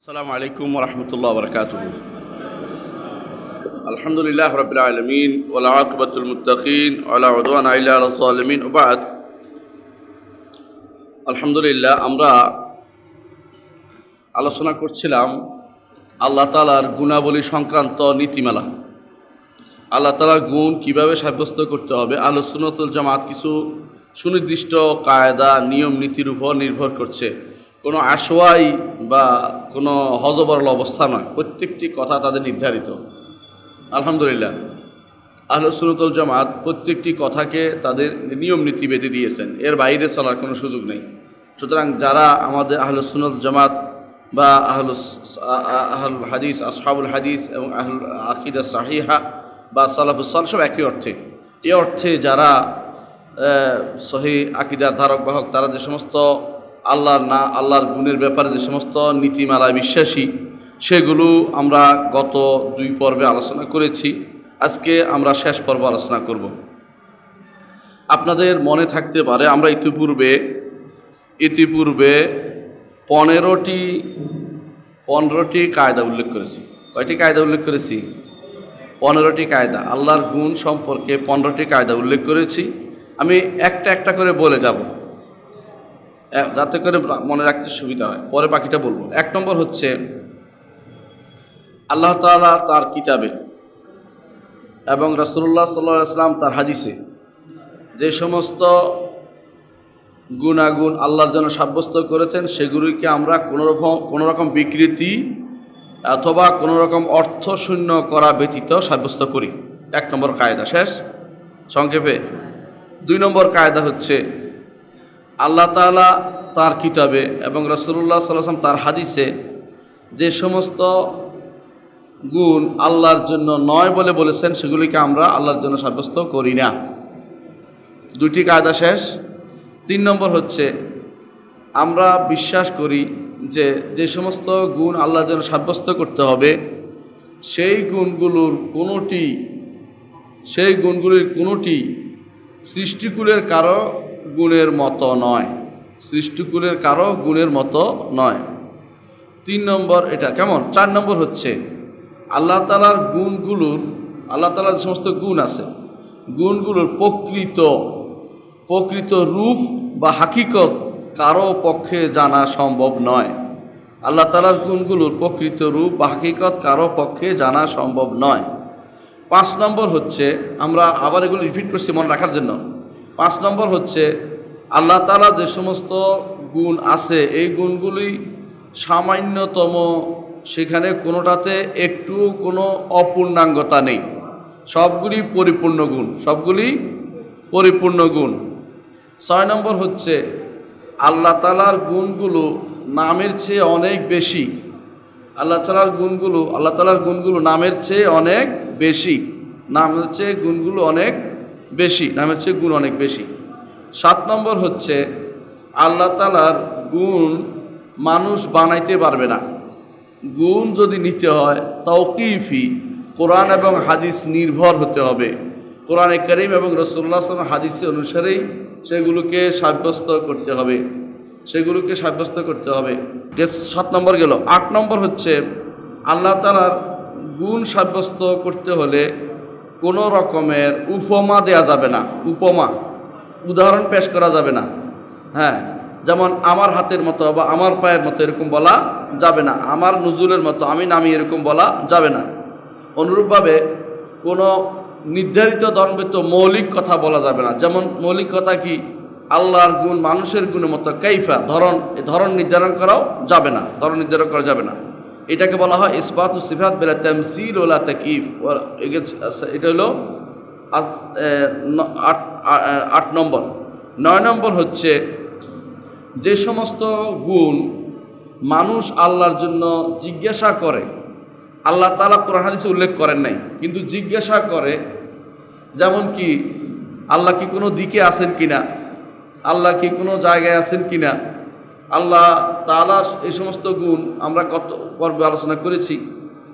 السلام عليكم ورحمة الله وبركاته. الحمد لله رب العالمين والعاقبة المتقين ولا عدوان إلا على الظالمين وبعد. আলহামদুলিল্লাহ আমরা আলোচনা করছিলাম আল্লাহ তাআলার গুণাবলী সংক্রান্ত নীতিমালা। আল্লাহ তাআলার গুণ কিভাবে সাব্যস্ত করতে হবে, আহলে সুন্নাত ওয়াল জামাত কিছু সুনির্দিষ্ট কায়দা নিয়ম নীতির উপর নির্ভর করছে। কোনো আশওয়াই বা কোনো হযবরল অবস্থা নয়, প্রত্যেকটি কথা তাদের নির্ধারিত। আলহামদুলিল্লাহ আহলে সুন্নাত ওয়াল জামাত প্রত্যেকটি কথাকে তাদের নিয়ম নীতি বেঁধে দিয়েছেন, এর বাইরে চলার কোনো সুযোগ নেই। সুতরাং যারা আমাদের আহলে সুন্নাত জামাত বা আহলুল হাদিস, আসহাবুল হাদিস এবং আহলুল আকীদা সাহিহা বা সালাফুস সালেহ সব একই অর্থে, এই অর্থে যারা সহিহ আকীদার ধারক বাহক, তারা যে সমস্ত আল্লাহর গুণের ব্যাপারে যে সমস্ত নীতিমালায় বিশ্বাসী, সেগুলো আমরা গত 2 পর্বে আলোচনা করেছি। আজকে আমরা শেষ পর্ব আলোচনা করব। আপনাদের মনে থাকতে পারে আমরা ইতিপূর্বে 15টি কায়দা উল্লেখ করেছি। কয়টি কায়দা উল্লেখ করেছি? 15টি কায়দা। আল্লাহর গুণ সম্পর্কে 15টি কায়দা উল্লেখ করেছি। আমি একটা একটা করে বলে যাব যাতে করে মনে রাখতে সুবিধা হয়, পরে বাকিটা বলবো। 1 নম্বর হচ্ছে আল্লাহ তাআলা তার কিতাবে এবং রাসূলুল্লাহ সাল্লাল্লাহু আলাইহি ওয়াসাল্লাম তার হাদিসে যে সমস্ত গুণাগুণ আল্লাহর জন্য সাব্যস্ত করেছেন, সেগুলিকে আমরা কোনো রকম বিকৃতি অথবা কোনো রকম অর্থশূন্য করা ব্যতীত সাব্যস্ত করি। 1 নম্বর কায়দা শেষ সংক্ষেপে। 2 নম্বর কায়দা হচ্ছে আল্লাহ তাআলা তার কিতাবে এবং রাসূলুল্লাহ সাল্লাল্লাহু আলাইহি ওয়াসাল্লাম তার হাদিসে যে সমস্ত গুণ আল্লাহর জন্য নয় বলে বলেছেন, সেগুলিকে আমরা আল্লাহর জন্য সাব্যস্ত করি না। 2টি কায়দা শেষ। 3 নম্বর হচ্ছে আমরা বিশ্বাস করি যে যে সমস্ত গুণ আল্লাহর জন্য সাব্যস্ত করতে হবে, সেই গুণগুলির কোনোটি সৃষ্টিকুলের কারো গুণের মতো নয়। সৃষ্টিকুলের কারো গুণের মতো নয়। 3 নম্বর এটা কেমন। 4 নম্বর হচ্ছে আল্লাহ তাআলার যে সমস্ত গুণ আছে, গুণগুলোর প্রকৃত রূপ বা হাকিকত কারো পক্ষে জানা সম্ভব নয়। আল্লাহ তাআলার গুণগুলোর প্রকৃত রূপ বা হাকিকত কারো পক্ষে জানা সম্ভব নয়। 5 নম্বর হচ্ছে, আমরা আবার এগুলো রিপিট করছি মনে রাখার জন্য। 5 নম্বর হচ্ছে আল্লাহ তাআলা যে সমস্ত গুণ আছে, এই গুণগুলি সামান্যতম, সেখানে কোনোটাতে একটু কোনো অপূর্ণাঙ্গতা নেই, সবগুলি পরিপূর্ণ গুণ। 6 নম্বর হচ্ছে আল্লাহ তাআলার গুণগুলো নামের চেয়ে অনেক বেশি। আল্লাহ তাআলার গুণগুলো নামের চেয়ে অনেক বেশি। নামের চেয়ে গুণ অনেক বেশি। 7 নম্বর হচ্ছে আল্লাহ তাআলার গুণ মানুষ বানাইতে পারবে না। গুণ যদি নিতে হয় তাওকীফি, কোরআন এবং হাদিস নির্ভর হতে হবে। কোরআনে কারীম এবং রাসূলুল্লাহ সাল্লাল্লাহু আলাইহি ওয়াসাল্লাম হাদিসের অনুসারেই সেগুলোকে সাব্যস্ত করতে হবে। 7 নম্বর গেল। 8 নম্বর হচ্ছে আল্লাহ তাআলার গুণ সাব্যস্ত করতে হলে কোনো রকমের উপমা দেয়া যাবে না। উদাহরণ পেশ করা যাবে না। যেমন আমার হাতের মতো বা আমার পায়ের মতো এরকম বলা যাবে না। আমার নুজুলের মতো, আমি নামি এরকম বলা যাবে না। অনুরূপভাবে কোনো নির্ধারিত ধর্মগত মৌলিক কথা বলা যাবে না। যেমন মৌলিক কথা কি? আল্লাহর গুণ মানুষের গুণের মতো কাইফা, ধরন নির্ধারণ করা যাবে না। এটাকে বলা হয় ইসবাতু সিফাত বিলা তামসিল ওয়ালা তাকয়িফ। এটা হলো 8 নম্বর। 9 নম্বর হচ্ছে যে সমস্ত গুণ মানুষ আল্লাহর জন্য জিজ্ঞাসা করে, আল্লাহ তাআলা কোরআন হাদিসে উল্লেখ করেন নাই, কিন্তু জিজ্ঞাসা করে। যেমন কি আল্লাহ কি কোনো দিকে আছেন কিনা, আল্লাহ কি কোনো জায়গায় আছেন কিনা, আল্লাহ তাআলা এই সমস্ত গুণ আমরা গত পর্বে আলোচনা করেছি,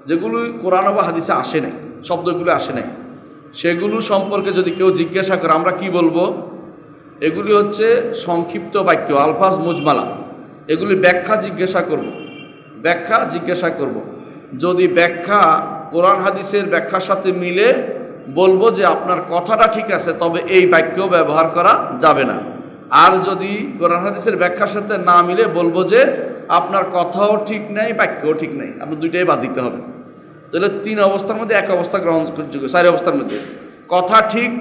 যেগুলো কোরআন বা হাদিসে আসে নাই, শব্দগুলো আসে নাই, সেগুলো সম্পর্কে যদি কেউ জিজ্ঞাসা করে আমরা কি বলবো? এগুলি হচ্ছে সংক্ষিপ্ত বাক্য, আলফাজ মুজমালা। এগুলি ব্যাখ্যা জিজ্ঞাসা করব। ব্যাখ্যা জিজ্ঞাসা করব। যদি ব্যাখ্যা কোরআন হাদিসের ব্যাখ্যার সাথে মিলে বলবো যে আপনার কথাটা ঠিক আছে, তবে এই বাক্য ব্যবহার করা যাবে না। আর যদি কোরআন হাদিসের ব্যাখ্যার সাথে না মিলে বলবো যে আপনার কথাও ঠিক নেই, বাক্যও ঠিক নেই, আপনার দুইটাই বাদ দিতে হবে। তাহলে 3 অবস্থার মধ্যে এক অবস্থা গ্রহণযোগ্য, 4 অবস্থার মধ্যে কথা ঠিক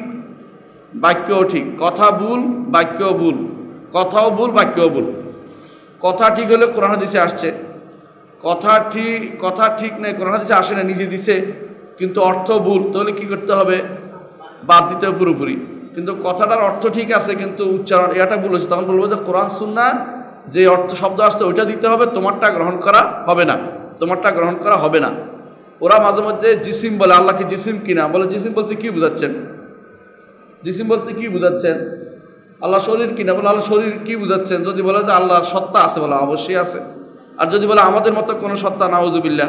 বাক্যও ঠিক, কথা ভুল বাক্যও ভুল, কথাও ভুল বাক্যও ভুল। কথা ঠিক হলে কোরআন হাদিসে আসছে, কথা ঠিক নেই, কোরআন হাদিসে আসে না, নিজে দিছে, কিন্তু অর্থ ভুল, তাহলে কি করতে হবে? বাদ দিতে হবে পুরোপুরি। কিন্তু কথাটার অর্থ ঠিক আছে কিন্তু উচ্চারণ এটা ভুল হচ্ছে, তখন বলবো যে কোরআন সুন্নাহ যে অর্থ শব্দ আসছে ওইটা দিতে হবে, তোমারটা গ্রহণ করা হবে না, তোমারটা গ্রহণ করা হবে না। ওরা মাঝে মধ্যে জিসিম বলে, আল্লাহকে জিসিম কিনা বলে, জিসিম বলতে কি বুঝাচ্ছেন? জিসিম বলতে কি বুঝাচ্ছেন? আল্লাহ শরীর কিনা বলে, আল্লাহ শরীর কি বুঝাচ্ছেন? যদি বলে যে আল্লাহর সত্তা আছে, বলে অবশ্যই আছে। আর যদি বলে আমাদের মতো কোনো সত্তা, নাউজুবিল্লাহ,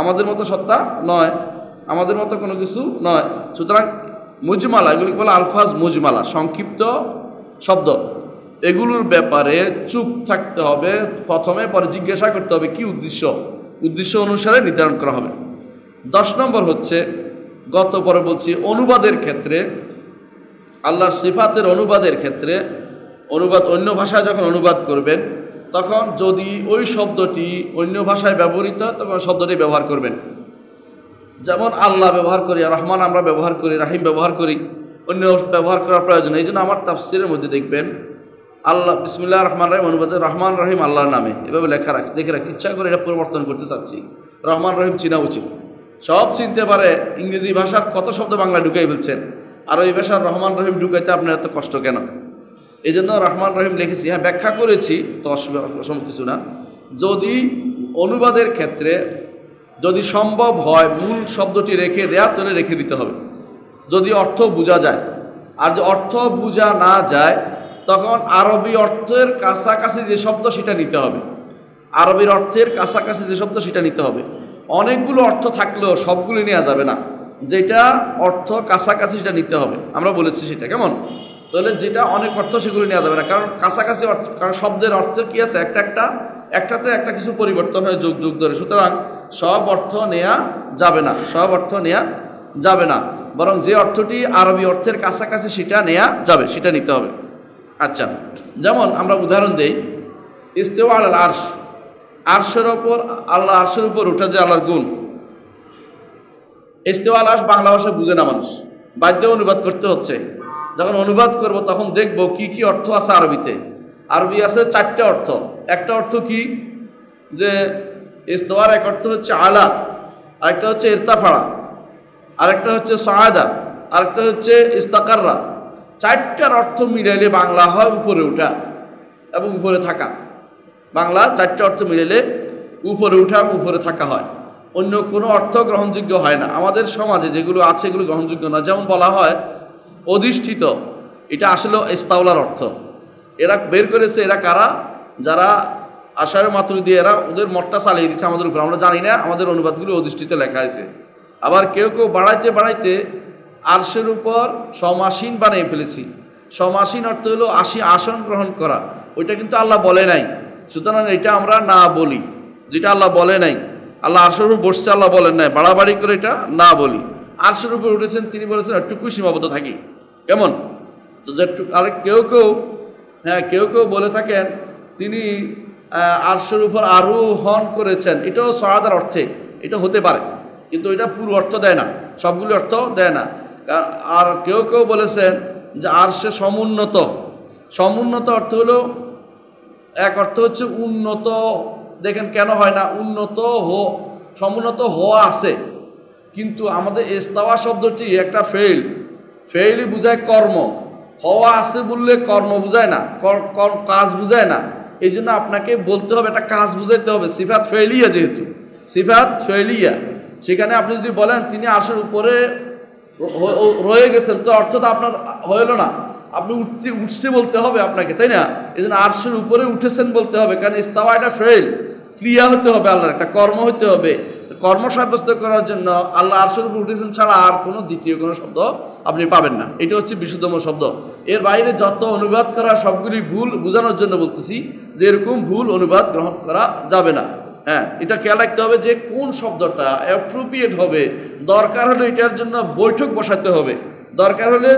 আমাদের মতো সত্তা নয়, আমাদের মতো কোনো কিছু নয়। সুতরাং মুজমালা, এগুলিকে বলে আলফাজ মুজমালা, সংক্ষিপ্ত শব্দ, এগুলোর ব্যাপারে চুপ থাকতে হবে প্রথমে, পরে জিজ্ঞাসা করতে হবে কি উদ্দেশ্য অনুসারে নির্ধারণ করা হবে। 10 নম্বর হচ্ছে, গত পরে বলছি, অনুবাদের ক্ষেত্রে, আল্লাহর সিফাতের অনুবাদের ক্ষেত্রে, অন্য ভাষায় যখন অনুবাদ করবেন তখন যদি ওই শব্দটি অন্য ভাষায় ব্যবহৃত হয় তখন শব্দটি ব্যবহার করবেন। যেমন আল্লাহ ব্যবহার করি, রহমান আমরা ব্যবহার করি, রাহিম ব্যবহার করি, অন্য ব্যবহার করার প্রয়োজন। এই জন্য আমার তাফসিরের মধ্যে দেখবেন আল্লাহ বিসমিল্লাহির রহমানির রহিম অনুবাদে রহমান রহিম আল্লাহর নামে এভাবে লেখা রাখছে, দেখে রাখি, ইচ্ছা করে এটা পরিবর্তন করতে চাচ্ছি। রহমান রহিম চিনা উচিত, সব চিনতে পারে। ইংরেজি ভাষার কত শব্দ বাংলায় ঢুকাই ফেলছেন, আর ওই ভাষার রহমান রহিম ঢুকাইতে আপনার এত কষ্ট কেন? এই জন্য রহমান রহিম লিখেছি। হ্যাঁ, ব্যাখ্যা করেছি, তো অসম্ভব কিছু না। যদি অনুবাদের ক্ষেত্রে যদি সম্ভব হয় মূল শব্দটি রেখে দেয়া, তাহলে রেখে দিতে হবে, যদি অর্থ বোঝা যায়। আর যদি অর্থ বোঝা না যায় তখন আরবি অর্থের কাছাকাছি যে শব্দ সেটা নিতে হবে, আরবির অর্থের কাছাকাছি যে শব্দ সেটা নিতে হবে। অনেকগুলো অর্থ থাকলেও সবগুলো নেওয়া যাবে না, যেটা অর্থ কাছাকাছি সেটা নিতে হবে। আমরা বলেছি সেটা কেমন, তাহলে যেটা অনেক অর্থ সেগুলো নেওয়া যাবে না, কারণ কাছাকাছি অর্থ, কারণ শব্দের অর্থ কি আছে, একটাতে একটা কিছু পরিবর্তন হয় যুগ ধরে। সুতরাং সব অর্থ নেওয়া যাবে না, সব অর্থ নেওয়া যাবে না, বরং যে অর্থটি আরবি অর্থের কাছাকাছি সেটা নেওয়া যাবে, সেটা নিতে হবে। আচ্ছা, যেমন আমরা উদাহরণ দেই, ইস্তেওয়া আলাল আরশ, আরশের ওপর, আল্লাহ আরশের উপর উঠে যে আল্লাহর গুণ। ইস্তেওয়া আল আরশ বাংলা ভাষায় বুঝে না মানুষ, বাধ্য অনুবাদ করতে হচ্ছে। যখন অনুবাদ করব তখন দেখব কি কি অর্থ আছে আরবিতে। আরবি আছে 4টে অর্থ। একটা অর্থ কি, যে ইস্তেওয়ার এক অর্থ হচ্ছে আলা, আরেকটা হচ্ছে ইরতাফাড়া, আরেকটা হচ্ছে সাআদা, আরেকটা হচ্ছে ইস্তাকাররা। 4টার অর্থ মিলাইলে বাংলা হয় উপরে ওঠা এবং উপরে থাকা। বাংলা 4টে অর্থ মিলাইলে উপরে ওঠা এবং উপরে থাকা হয়, অন্য কোনো অর্থ গ্রহণযোগ্য হয় না। আমাদের সমাজে যেগুলো আছে এগুলো গ্রহণযোগ্য না। যেমন বলা হয় অধিষ্ঠিত, এটা আসলে ইস্তাওলার অর্থ। এরা বের করেছে, এরা কারা? যারা আশারে মাতুরিদি, এরা ওদের মতটা চালিয়ে দিচ্ছে আমাদের উপর। আমরা জানি না, আমাদের অনুবাদগুলো অধিষ্ঠিত লেখা আছে। আবার কেউ বাড়াইতে বাড়াইতে আরশের উপর সমাসীন বানিয়ে ফেলেছি। সমাসীন অর্থ হলো আসন গ্রহণ করা, ওইটা কিন্তু আল্লাহ বলে নাই। সুতরাং এটা আমরা না বলি, যেটা আল্লাহ বলে নাই। আল্লাহ আরশের উপর বসছে আল্লাহ বলেন নাই, বাড়াবাড়ি করে এটা না বলি। আরশের উপর উঠেছেন, তিনি বলেছেন একটুকু সীমাবদ্ধ থাকি, কেমন? তো আর কেউ কেউ বলে থাকেন তিনি আরশের উপর আরোহণ করেছেন, এটাও সাআদার অর্থে এটা হতে পারে, কিন্তু এটা পুরো অর্থ দেয় না, সবগুলো অর্থ দেয় না। আর কেউ বলেছেন যে আরশে সমুন্নত। সমুন্নত অর্থ হলো, এক অর্থ হচ্ছে উন্নত। দেখেন কেন হয় না, সমুন্নত হওয়া আছে, কিন্তু আমাদের ইস্তাওয়া শব্দটি একটা ফেইলই বুঝায় কর্ম। হওয়া আছে বললে কর্ম বুঝায় না, কাজ বুঝায় না। এই জন্য আপনাকে বলতে হবে, একটা কাজ বুঝাইতে হবে। সিফাত ফেইলিয়া, যেহেতু সিফাত ফেইলিয়া, সেখানে আপনি যদি বলেন তিনি আরশের উপরে রয়ে গেছেন, তো অর্থ তো আপনার হইল না। আপনি উঠছে বলতে হবে আপনাকে, তাই না? এই জন্য আরশের উপরে উঠেছেন বলতে হবে, কারণ ইস্তাওয়া এটা ফেইল, ক্রিয়া হতে হবে, আল্লাহর একটা কর্ম হতে হবে। তো কর্ম সাব্যস্ত করার জন্য আল্লাহ আরশের উপর উঠেছেন ছাড়া আর কোনো দ্বিতীয় কোনো শব্দ আপনি পাবেন না। এটা হচ্ছে বিশুদ্ধতম শব্দ। এর বাইরে যত অনুবাদ করা সবগুলি ভুল বোঝানোর জন্য বলতেছি যে এরকম ভুল অনুবাদ গ্রহণ করা যাবে না। হ্যাঁ, এটা খেয়াল রাখতে হবে যে কোন শব্দটা অ্যাপ্রোপ্রিয়েট হবে। দরকার হলে এটার জন্য বৈঠক বসাতে হবে, দরকার হলে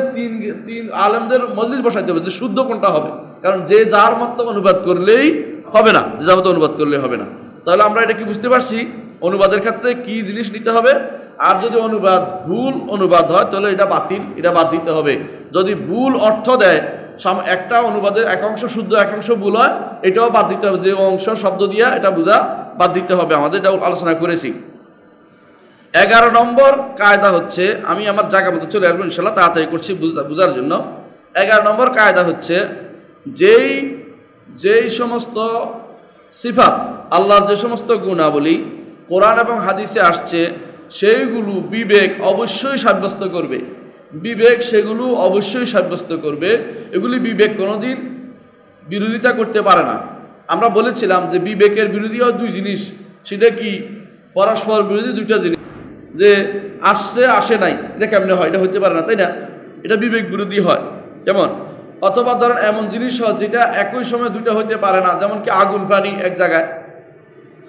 তিন আলেমদের মজলিস বসাতে হবে যে শুদ্ধ কোনটা হবে। কারণ যে যার মতো অনুবাদ করলেই হবে না, যে যার মতো অনুবাদ করলেই হবে না। তাহলে আমরা এটা কি বুঝতে পারছি অনুবাদের ক্ষেত্রে কি জিনিস নিতে হবে। আর যদি অনুবাদ ভুল অনুবাদ হয় তাহলে এটা বাতিল, এটা বাদ দিতে হবে। যদি ভুল অর্থ দেয়, একটা অনুবাদের এক অংশ শুদ্ধ এক অংশ ভুল হয়, এটাও বাদ দিতে হবে। যে অংশ শব্দ দিয়া এটা বোঝা বাদ দিতে হবে, আমাদের এটা আলোচনা করেছি। 11 নম্বর কায়দা হচ্ছে, আমি আমার জায়গা মতো চলে আসবো ইনশাল্লাহ, তাড়াতাড়ি করছি বোঝার জন্য। 11 নম্বর কায়দা হচ্ছে যেই সমস্ত সিফাত, আল্লাহর যে সমস্ত গুণাবলী কোরআন এবং হাদিসে আসছে সেইগুলো বিবেক অবশ্যই সাব্যস্ত করবে। বিবেক সেগুলো অবশ্যই সাব্যস্ত করবে। এগুলি বিবেক কোনোদিন বিরোধিতা করতে পারে না। আমরা বলেছিলাম যে বিবেকের বিরোধীও দুই জিনিস, সেটা কি পরস্পর বিরোধী দুইটা জিনিস। যে আসছে আসে নাই, এটা কেমনে হয়? এটা হতে পারে না, তাই না? এটা বিবেক বিরোধী হয়। যেমন অথবা ধরেন এমন জিনিস হয় যেটা একই সময় দুইটা হতে পারে না, যেমন কি আগুন পানি এক জায়গায়।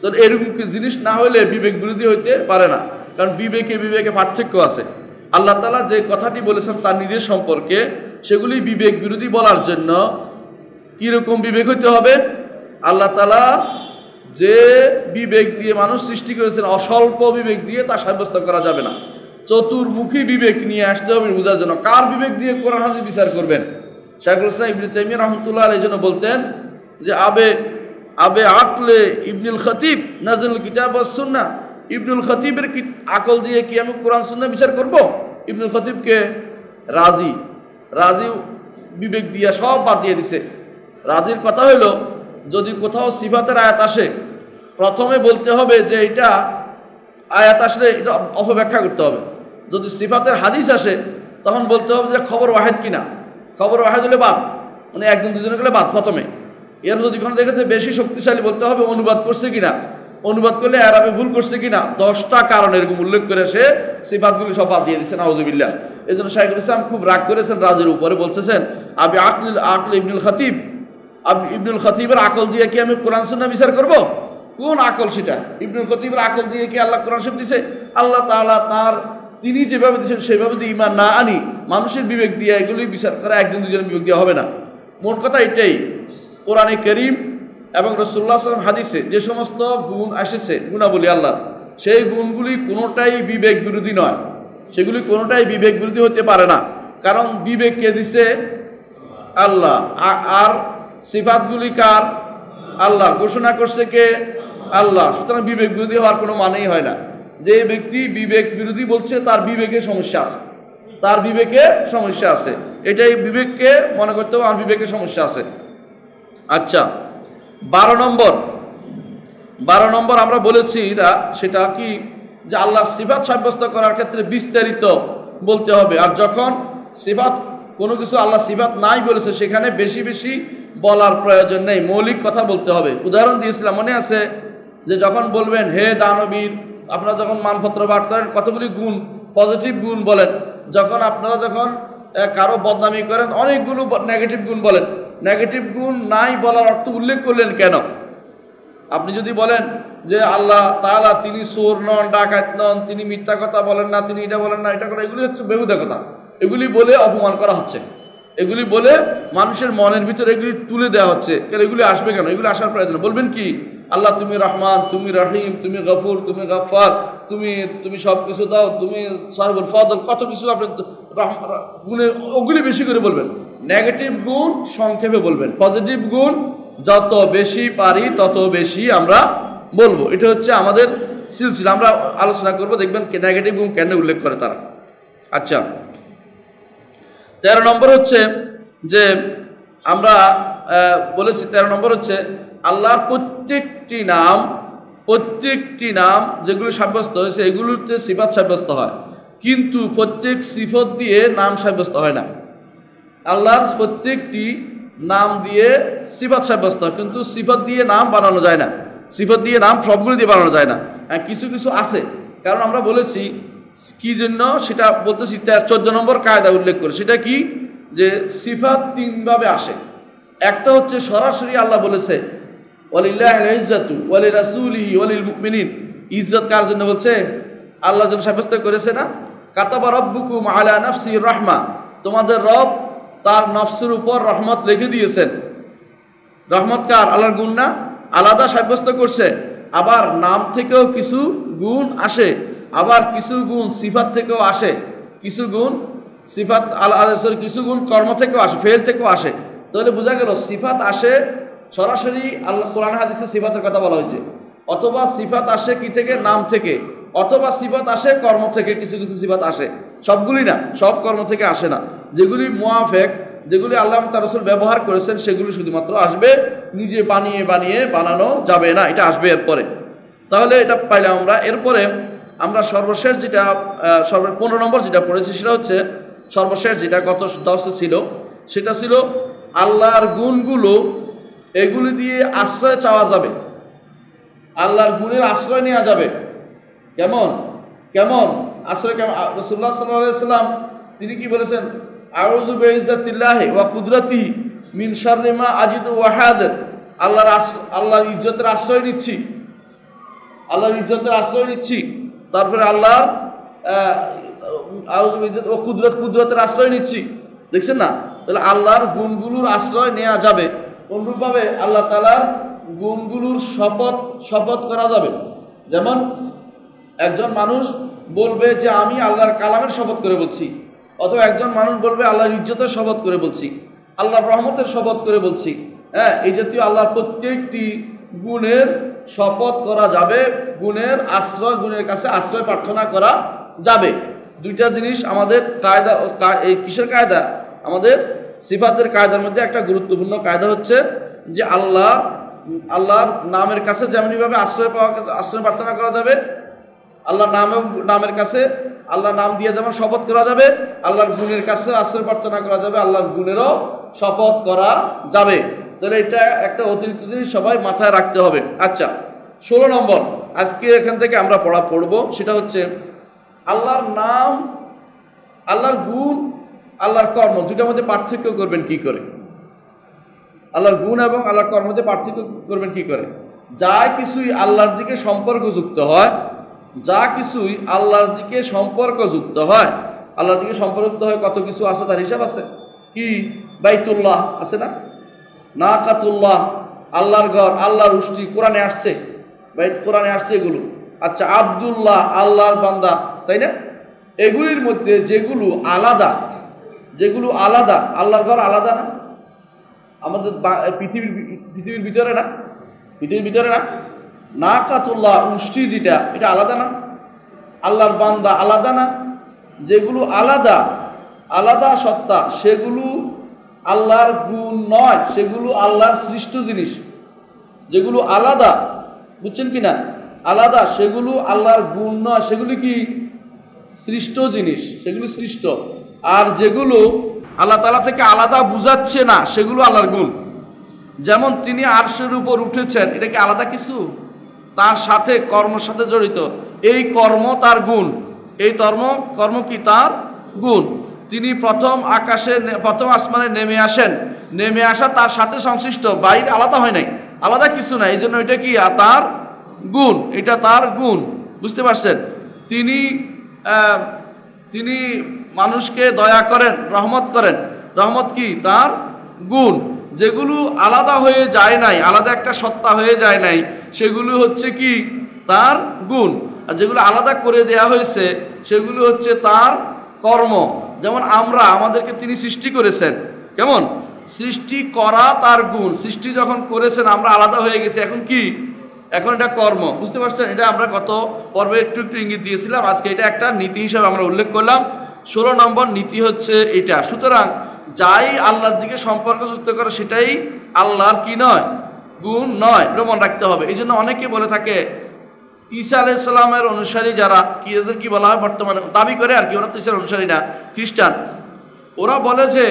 তো এরকম জিনিস না হলে বিবেক বিরোধী হইতে পারে না, কারণ বিবেকে পার্থক্য আছে। আল্লাহ তাআলা যে কথাটি বলেছেন তার নিজের সম্পর্কে, সেগুলি বিবেক বিরোধী বলার জন্য কীরকম বিবেক হইতে হবে? আল্লাহ তাআলা যে বিবেক দিয়ে মানুষ সৃষ্টি করেছেন, অস্বল্প বিবেক দিয়ে তা সাব্যস্ত করা যাবে না। চতুর্মুখী বিবেক নিয়ে আসতে হবে বোঝার জন্য। কার বিবেক দিয়ে কোরআন হাদিস বিচার করবেন? শাইখুল ইসলাম ইবনে তাইমিয়া রাহমাতুল্লাহ আলাইহি জন্য বলতেন যে আবে আকলে ইবনুল খতিব নাযিলুল কিতাব ওয়াস সুন্নাহ। ইবনুল খতিবের আকল দিয়ে কি আমি কোরআন সুন্নাহ বিচার করব? ইবনুল খতিবকে রাজি বিবেক দিয়ে সব বাদ দিয়ে দিছে। রাজির কথা হলো, যদি কোথাও সিফাতের আয়াত আসে, প্রথমে বলতে হবে যে এটা আয়াত আসলে এটা অপব্যাখ্যা করতে হবে। যদি সিফাতের হাদিস আসে তখন বলতে হবে যে খবর ওয়াহেদ কিনা। খবর ওয়াহেদ হলে বাদ, মানে একজন দুজনে গেলে বাদ প্রথমে। এর যদি কোনো দেখেছে বেশি শক্তিশালী, বলতে হবে অনুবাদ করছে কিনা, অনুবাদ করলে আরবে ভুল করছে কিনা। 10টা কারণ এরকম উল্লেখ করে সে সিফাতগুলি সব বাদ দিয়ে দিচ্ছেন, নাউযুবিল্লাহ। এই জন্য শাইখুল ইসলাম খুব রাগ করেছেন রাজির উপরে, বলতেছেন আবি আকল ইবনুল খতিব, ইবনুল খতিবের আকল দিয়ে কি আমি কোরআন সুন্নাহ বিচার করব? কোন আকল সেটা? ইবনুল খতিবের আকল দিয়ে কি আল্লাহ কোরআন শরীফ দিছে? আল্লাহ তাআলা তিনি যেভাবে দিচ্ছেন সেভাবে দিয়ে ঈমান না আনি মানুষের বিবেক দিয়ে এগুলি বিচার করা একজন দুজনের বিবেক দিয়ে হবে না। মোট কথা এটাই, কোরআনে কারীম এবং রাসূলুল্লাহ সাল্লাল্লাহু আলাইহি ওয়াসাল্লাম হাদিসে যে সমস্ত গুণ এসেছে, গুণাবলী আল্লাহ, সেই গুণগুলি কোনোটাই বিবেক বিরোধী নয়। সেগুলি কোনোটাই বিবেক বিরোধী হতে পারে না, কারণ বিবেক কে দিছে? আল্লাহ। আর সিফাতগুলি কার? আল্লাহ। ঘোষণা করছে কে? আল্লাহ। সুতরাং বিবেক বিরোধী হওয়ার কোনো মানেই হয় না। যে ব্যক্তি বিবেক বিরোধী বলছে তার বিবেকে সমস্যা আছে, তার বিবেকে সমস্যা আছে। এটাই বিবেককে মনে করতে হবে আমার বিবেকে সমস্যা আছে। আচ্ছা, 12 নম্বর আমরা বলেছি সেটা কি, যে আল্লাহর সিফাত সাব্যস্ত করার ক্ষেত্রে বিস্তারিত বলতে হবে। আর যখন সিফাত কোনো কিছু আল্লাহ সিফাত নাই বলেছে সেখানে বেশি বেশি বলার প্রয়োজন নেই, মৌলিক কথা বলতে হবে। উদাহরণ দিয়েছিলাম, মনে আছে? যে যখন বলবেন হে দানবীর, আপনারা যখন মানপত্র পাঠ করেন কতগুলি গুণ, পজিটিভ গুণ বলেন। আপনারা যখন কারো বদনামি করেন অনেকগুলো নেগেটিভ গুণ বলেন। নেগেটিভ গুণ নাই বলার অর্থ উল্লেখ করলেন কেন? আপনি যদি বলেন যে আল্লাহ তাআলা তিনি চোর নন, ডাকাত নন, তিনি মিথ্যা কথা বলেন না, তিনি এটা বলেন না, এটা করে, এগুলি হচ্ছে বেহুদা কথা। এগুলি বলে অপমান করা হচ্ছে, এগুলি বলে মানুষের মনের ভিতরে এগুলি তুলে দেওয়া হচ্ছে। এগুলি আসবে কেন? এগুলি আসার প্রয়োজন। বলবেন কি, আল্লাহ তুমি রহমান, তুমি রহিম, তুমি গফুর, তুমি গফফার, তুমি সব কিছু দাও, তুমি সাহিবুল ফাদল, কত কিছু আপনি গুণে, ওগুলি বেশি করে বলবেন। নেগেটিভ গুণ সংক্ষেপে বলবেন, পজিটিভ গুণ যত বেশি পারি তত বেশি আমরা বলবো। এটা হচ্ছে আমাদের সিলসিলা, আমরা আলোচনা করব, দেখবেন নেগেটিভ গুণ কেন উল্লেখ করে তারা। আচ্ছা, 13 নম্বর হচ্ছে যে আমরা বলেছি, 13 নম্বর হচ্ছে আল্লাহর প্রত্যেকটি নাম যেগুলো সাব্যস্ত হয়েছে এগুলোতে সিফাত সাব্যস্ত হয়, কিন্তু প্রত্যেক সিফত দিয়ে নাম সাব্যস্ত হয় না। আল্লাহর প্রত্যেকটি নাম দিয়ে সিফাত সাব্যস্ত হয়, কিন্তু সিফত দিয়ে নাম বানানো যায় না। সিফত দিয়ে নাম সবগুলো দিয়ে বানানো যায় না। কিছু কিছু আছে, কারণ আমরা বলেছি কি জন্য সেটা বলতেছি, 14 নম্বর কায়দা উল্লেখ করে। সেটা কি, যে সিফাত 3 ভাবে আসে। একটা হচ্ছে সরাসরি আল্লাহ বলেছে ওয়ালিল্লাহিল ইজ্জাতু ওয়ালিরাসূলিহি ওয়ালিল মুমিনিন। ইজ্জত কার জন্য বলছে? আল্লাহর জন্য সাব্যস্ত করেছে না? কাতাবা রাব্বুকুম আলা নাফসির রাহমা, তোমাদের রব তার নফসের উপর রহমত লিখে দিয়েছেন। রহমত কার? আল্লাহর গুণ না? আলাদা সাব্যস্ত করছে। আবার নাম থেকেও কিছু গুণ আসে, আবার কিছু গুণ সিফাত থেকেও আসে, কিছু গুণ সিফাত কিছু গুণ কর্ম থেকেও আসে, ফেল থেকেও আসে। তাহলে বোঝা গেল সিফাত আসে সরাসরি আল্লাহ কোরআন হাদিসে সিফাতের কথা বলা হয়েছে, অথবা সিফাত আসে কি থেকে? নাম থেকে, অথবা সিফাত আসে কর্ম থেকে। কিছু কিছু সিফাত আসে, সবগুলি না, সব কর্ম থেকে আসে না। যেগুলি মুআফেক, যেগুলি আল্লাহ তার রাসূল ব্যবহার করেছেন, সেগুলি শুধুমাত্র আসবে, নিজে বানানো যাবে না, এটা আসবে এরপরে। তাহলে এটা পাইলাম আমরা। এরপরে আমরা সর্বশেষ যেটা 15 নম্বর যেটা পড়েছি, সেটা হচ্ছে সর্বশেষ যেটা গত দর্শে ছিল, সেটা ছিল আল্লাহর গুণগুলো, এগুলি দিয়ে আশ্রয় চাওয়া যাবে, আল্লাহর গুণের আশ্রয় নেওয়া যাবে। কেমন কেমন আশ্রয়? কেমন? রাসূলুল্লাহ সাল্লাল্লাহু আলাইহি ওয়াসাল্লাম তিনি কি বলেছেন? আউযু বিইজ্জাতিল্লাহি ওয়া কুদরাতিহি মিন শাররি মা আজিদু ওয়া হাদির। আল্লাহর ইজ্জতের আশ্রয় নিচ্ছি, আল্লাহর ইজ্জতের আশ্রয় নিচ্ছি। তারপরে আল্লাহর আউযু বিইজ্জাতি ওয়া কুদরতের আশ্রয় নিচ্ছি। দেখছেন না? তাহলে আল্লাহর গুণগুলোর আশ্রয় নেওয়া যাবে। অনুরূপভাবে আল্লাহ তাআলার গুণগুলোর শপথ করা যাবে। যেমন একজন মানুষ বলবে যে আমি আল্লাহর কালামের শপথ করে বলছি, অথবা একজন মানুষ বলবে আল্লাহর ইজ্জতের শপথ করে বলছি, আল্লাহর রহমতের শপথ করে বলছি। হ্যাঁ, এই জাতীয় আল্লাহর প্রত্যেকটি গুণের শপথ করা যাবে, গুণের কাছে আশ্রয় প্রার্থনা করা যাবে। দুইটা জিনিস আমাদের কায়দা, এই কিসের কায়দা? আমাদের সিফাতের কায়দার মধ্যে একটা গুরুত্বপূর্ণ কায়দা হচ্ছে যে আল্লাহর নামের কাছে যেমনিভাবে আশ্রয় প্রার্থনা করা যাবে, আল্লাহর নামের কাছে, আল্লাহর নাম দিয়ে যেমন শপথ করা যাবে, আল্লাহর গুণের কাছে আশ্রয় প্রার্থনা করা যাবে, আল্লাহর গুণেরও শপথ করা যাবে। তাহলে এটা একটা অতিরিক্ত জিনিস সবাই মাথায় রাখতে হবে। আচ্ছা, 16 নম্বর আজকে এখান থেকে আমরা পড়ব, সেটা হচ্ছে আল্লাহর নাম, আল্লাহর গুণ, আল্লাহর কর্ম, দুইটার মধ্যে পার্থক্য করবেন কি করে? আল্লাহর গুণ এবং আল্লাহর কর্মের মধ্যে পার্থক্য করবেন কি করে? যা কিছুই আল্লাহর দিকে সম্পর্কযুক্ত হয়, যা কিছুই আল্লাহর দিকে সম্পর্কযুক্ত হয়, আল্লাহর দিকে সম্পর্কযুক্ত হয় কত কিছু আছে, তার হিসাব আছে কি? বাইতুল্লাহ আছে না, নাকাতুল্লাহ আল্লাহর ঘর, আল্লাহর উষ্টি, কোরআনে আসছে, কোরআনে আসছে এগুলো। আচ্ছা, আব্দুল্লাহ আল্লাহর বান্দা, তাই না? এগুলির মধ্যে যেগুলো আলাদা, আল্লাহর ঘর আলাদা না? আমাদের পৃথিবীর ভিতরে না, পৃথিবীর ভিতরে না? নাকাতুল্লাহ উষ্টি যেটা, এটা আলাদা না? আল্লাহর বান্দা আলাদা না? যেগুলো আলাদা সত্তা, সেগুলো আল্লাহর গুণ নয়, সেগুলো আল্লাহর সৃষ্ট জিনিস। যেগুলো আলাদা, বুঝছেন কি না? আলাদা, সেগুলো আল্লাহর গুণ নয়, সেগুলি কি? সৃষ্ট জিনিস, সেগুলো সৃষ্ট। আর যেগুলো আল্লাহ তাআলা থেকে আলাদা বুঝাচ্ছে না, সেগুলো আল্লাহর গুণ। যেমন তিনি আরশের উপর উঠেছেন, এটা কি আলাদা কিছু? তার সাথে কর্মের সাথে জড়িত, এই কর্ম তার গুণ, এই কর্ম কি? তার গুণ। তিনি প্রথম আসমানে নেমে আসা তার সাথে সংশ্লিষ্ট, বাইরে আলাদা হয় নাই, আলাদা কিছু নাই, এই জন্য এটা কি? তার গুণ, এটা তার গুণ। বুঝতে পারছেন? তিনি মানুষকে দয়া করেন, রহমত করেন, রহমত কি? তার গুণ। যেগুলো আলাদা হয়ে যায় নাই, আলাদা একটা সত্তা হয়ে যায় নাই, সেগুলো হচ্ছে কি? তার গুণ। আর যেগুলো আলাদা করে দেয়া হয়েছে, সেগুলো হচ্ছে তার কর্ম। যেমন আমাদেরকে তিনি সৃষ্টি করেছেন, কেমন? সৃষ্টি করা তার গুণ। সৃষ্টি যখন করেছেন, আমরা আলাদা হয়ে গেছি, এখন কি? এখন এটা কর্ম। বুঝতে পারছেন? এটা আমরা গত পর্বে একটু ইঙ্গিত দিয়েছিলাম, আজকে এটা একটা নীতি হিসাবে আমরা উল্লেখ করলাম। 16 নম্বর নীতি হচ্ছে এটা। সুতরাং যাই আল্লাহর দিকে সম্পর্কযুক্ত করে, সেটাই আল্লাহর কি নয়? গুণ নয়। এটা মনে রাখতে হবে। এই জন্য অনেকে বলে থাকে ঈসা আলাইহিস সালামের অনুসারী যারা, এদের কি বলা হয় বর্তমানে, দাবি করে আর কি, ওরা তো ঈসার অনুসারী না, খ্রিস্টান। ওরা বলে যে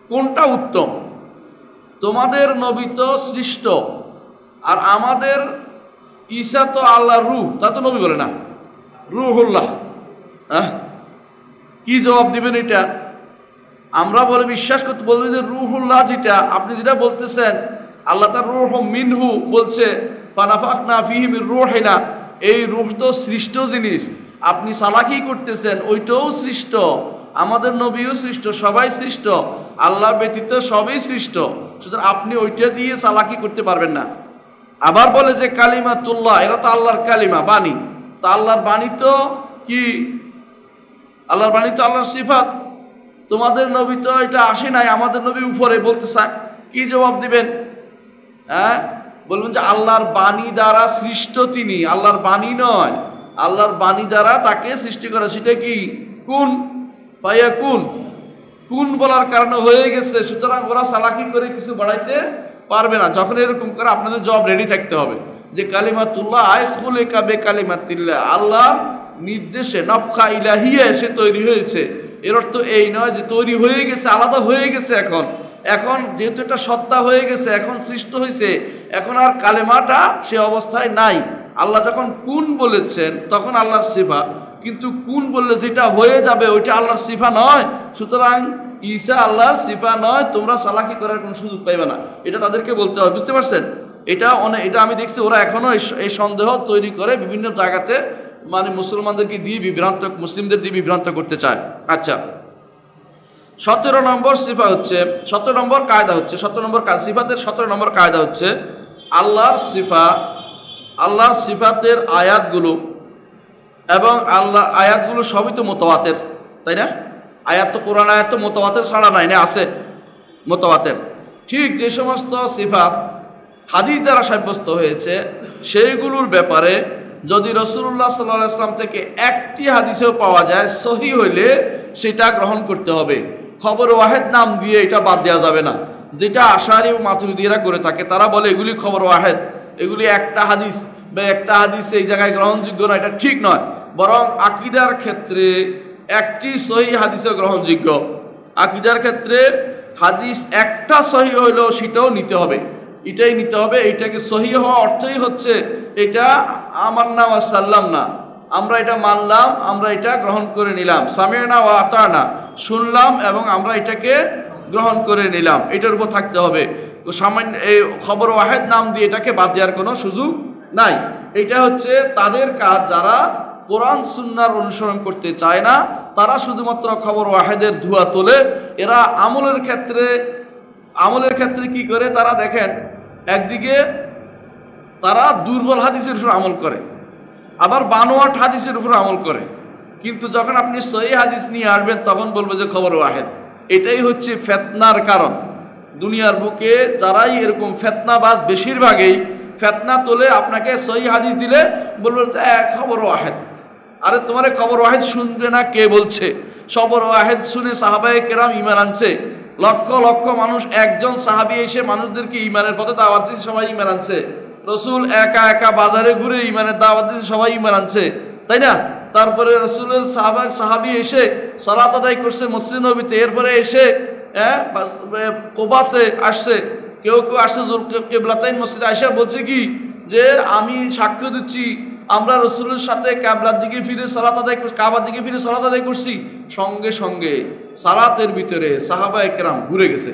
কোনটা উত্তম? তোমাদের নবী তো সৃষ্ট, আর আমাদের ঈসা তো আল্লাহর রূহ, তা তো নবী বলে না, রূহুল্লাহ। কি জবাব দিবেন এটা? আমরা বলে বিশ্বাস করতে বলবো যে রূহুল্লাহ যেটা আপনি যেটা বলতেছেন, আল্লাহ তার রূহ মিনহু বলছে, ফানাফাখনা ফিহি মির রূহিনা, এই রূহ তো সৃষ্ট জিনিস, আপনি সালাকি করতেছেন ওইটাও সৃষ্ট, আমাদের নবীও সৃষ্ট, সবাই সৃষ্ট, আল্লাহ ব্যতীত সবই সৃষ্ট, সুতরাং আপনি ওইটা দিয়ে সালাকি করতে পারবেন না। আবার বলে যে কালিমাতুল্লাহ, এরা তো আল্লাহর কালিমা, বাণী, তো আল্লাহর বাণী তো কি, আল্লাহর বাণী তো আল্লাহর সিফাত, তোমাদের নবী তো এটা আসে নাই, আমাদের নবী উপরে বলতে চায়, কি জবাব দিবেন? হ্যাঁ, বলবেন যে আল্লাহর বাণী দ্বারা সৃষ্ট তিনি, আল্লাহর বাণী নয়, আল্লাহর বাণী দ্বারা তাকে সৃষ্টি করা, সেটা কি কুন পাইয়া কুন, কুন বলার কারণে হয়ে গেছে, সুতরাং ওরা সালাকি করে কিছু বাড়াইতে পারবে না। যখন এরকম করে আপনাদের জবাব রেডি থাকতে হবে যে কালিমাতুল্লাহ আয় খুলে কাবে কালিমাতিল্লাহ, আল্লাহর নির্দেশে নফখা ইলাহিয়া সে তৈরি হয়েছে। এর অর্থ এই নয় যে তৈরি হয়ে গেছে, আলাদা হয়ে গেছে, এখন যেহেতু এটা সত্তা হয়ে গেছে, এখন সৃষ্ট হয়েছে, এখন আর কালেমাটা সে অবস্থায় নাই। আল্লাহ যখন কুন বলেছেন তখন আল্লাহর সিফা, কিন্তু কুন বললে যেটা হয়ে যাবে ওইটা আল্লাহর সিফা নয়, সুতরাং ঈসা আল্লাহর সিফা নয়, তোমরা সালাকি করার কোনো সুযোগ পাইবে না, এটা তাদেরকে বলতে হবে। বুঝতে পারছেন? এটা আমি দেখছি ওরা এখনো এই সন্দেহ তৈরি করে বিভিন্ন জায়গাতে, মানে মুসলমানদেরকে দিয়ে মুসলিমদের দিয়ে বিভ্রান্ত করতে চায়। আচ্ছা, 17 নম্বর সিফা হচ্ছে, 17 নম্বর কায়দা হচ্ছে, 17 নম্বর সিফাতের 17 নম্বর কায়দা হচ্ছে আল্লাহর সিফাতের আয়াতগুলো, এবং আল্লাহ আয়াতগুলো সবই তো মুতাওয়াতির, তাই না? আয়াত তো কোরআন আয়াত তো মুতাওয়াতির ছাড়া নাই, না আছে মুতাওয়াতির। ঠিক যে সমস্ত সিফাত হাদিস দ্বারা সাব্যস্ত হয়েছে সেইগুলোর ব্যাপারে যদি রাসূলুল্লাহ সাল্লাল্লাহু আলাইহি ওয়াসাল্লাম থেকে একটি হাদিসেও পাওয়া যায় সহি হইলে সেটা গ্রহণ করতে হবে। খবর ওয়াহেদ নাম দিয়ে এটা বাদ দেওয়া যাবে না, যেটা আশারি ও মাতুরিদিরা করে থাকে। তারা বলে এগুলি খবর ওয়াহেদ, এগুলি একটা হাদিস বা একটা হাদিস এই জায়গায় গ্রহণযোগ্য না, এটা ঠিক নয়। বরং আকীদার ক্ষেত্রে একটি সহি হাদিসও গ্রহণযোগ্য। আকীদার ক্ষেত্রে হাদিস একটা সহি হইলেও সেটাও নিতে হবে, এটাই নিতে হবে। এইটাকে সহি হওয়া অর্থই হচ্ছে এটা আমার না ওয়া সাল্লাম না, আমরা এটা মানলাম, আমরা এটা গ্রহণ করে নিলাম, সামি'না ওয়া আতা'না, শুনলাম এবং আমরা এটাকে গ্রহণ করে নিলাম, এটার উপর থাকতে হবে। সামান্য এই খবর ওয়াহেদ নাম দিয়ে এটাকে বাদ দেওয়ার কোনো সুযোগ নাই। এটা হচ্ছে তাদের কাজ, যারা কোরআন সুন্নাহর অনুসরণ করতে চায় না, তারা শুধুমাত্র খবর ওয়াহেদের ধোঁয়া তোলে। এরা আমলের ক্ষেত্রে কি করে, তারা দেখেন একদিকে তারা দুর্বল হাদিসের উপর আমল করে, আবার বানোয়াট হাদিসের উপর আমল করে, কিন্তু যখন আপনি সহিহ হাদিস নিয়ে আসবেন তখন বলবে যে খবর ওয়াহেদ। এটাই হচ্ছে ফিতনার কারণ। দুনিয়ার বুকে যারাই এরকম ফিতনাবাজ, বেশিরভাগই ফিতনা তোলে, আপনাকে সহিহ হাদিস দিলে বলবে খবর ওয়াহেদ। আরে তোমারে খবর ওয়াহেদ শুনবে না কে বলছে? খবর ওয়াহেদ শুনে সাহাবায়ে কেরাম ঈমান আনছে, লক্ষ লক্ষ মানুষ, একজন সাহাবী এসে মানুষদেরকে ঈমানের পথে দাওয়াত দিয়েছে, সবাই ঈমান আনছে। রসুল একা একা বাজারে ঘুরে ঈমানের দাওয়াত দিয়েছে, সবাই ঈমান আনছে, তাই না? তারপরে রসুলের সাহাবী এসে সালাত আদায় করছে মসজিদ নবীতে, এরপরে এসে কোবাতে আসছে, কেউ আসছে কিবলাতাইন মসজিদে আয়েশা বলছে কি যে আমি সাক্ষ্য দিচ্ছি আমরা রসুলের সাথে কাবার দিকে ফিরে সালাত আদায় করছি। সঙ্গে সঙ্গে সালাতের ভিতরে সাহাবায়ে কেরাম ঘুরে গেছে,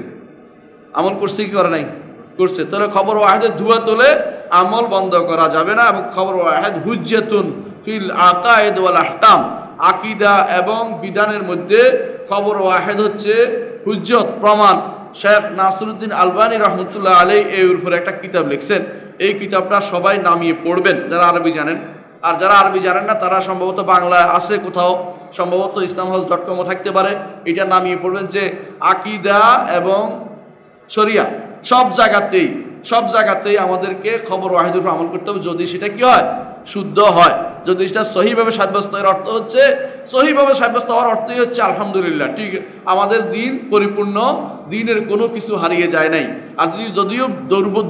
আমল করছে কি করে নাই? করছে। তাহলে খবর ওয়াহেদের ধোঁয়া তোলে আমল বন্ধ করা যাবে না। এবং খবর ওয়াহেদ হুজ্জাতুন ফিল আকায়েদ ওয়াল আহকাম, আকীদা এবং বিধানের মধ্যে খবর ওয়াহেদ হচ্ছে হুজ্জত, প্রমাণ। শেখ নাসিরউদ্দিন আলবানী রহমতুল্লাহ আলাইহি এর উপরে একটা কিতাব লিখছেন। এই কিতাবটা সবাই নামিয়ে পড়বেন যারা আরবি জানেন, আর যারা আরবি জানেন না তারা সম্ভবত বাংলায় আছে কোথাও, সম্ভবত islamhouse.com থাকতে পারে, এটা নামিয়ে পড়বেন যে আকীদা এবং শরিয়া সব জায়গাতেই আমাদেরকে খবর ওয়াহিদের উপর আমল করতে হবে, যদি সেটা কি হয়? শুদ্ধ হয়, যদি সেটা সহিভাবে সাব্যস্ত এর অর্থ হচ্ছে, সহিভাবে সাব্যস্ত হওয়ার অর্থই হচ্ছে আলহামদুলিল্লাহ, ঠিক আমাদের দিন পরিপূর্ণ, দিনের কোনো কিছু হারিয়ে যায় নাই। আর যদিও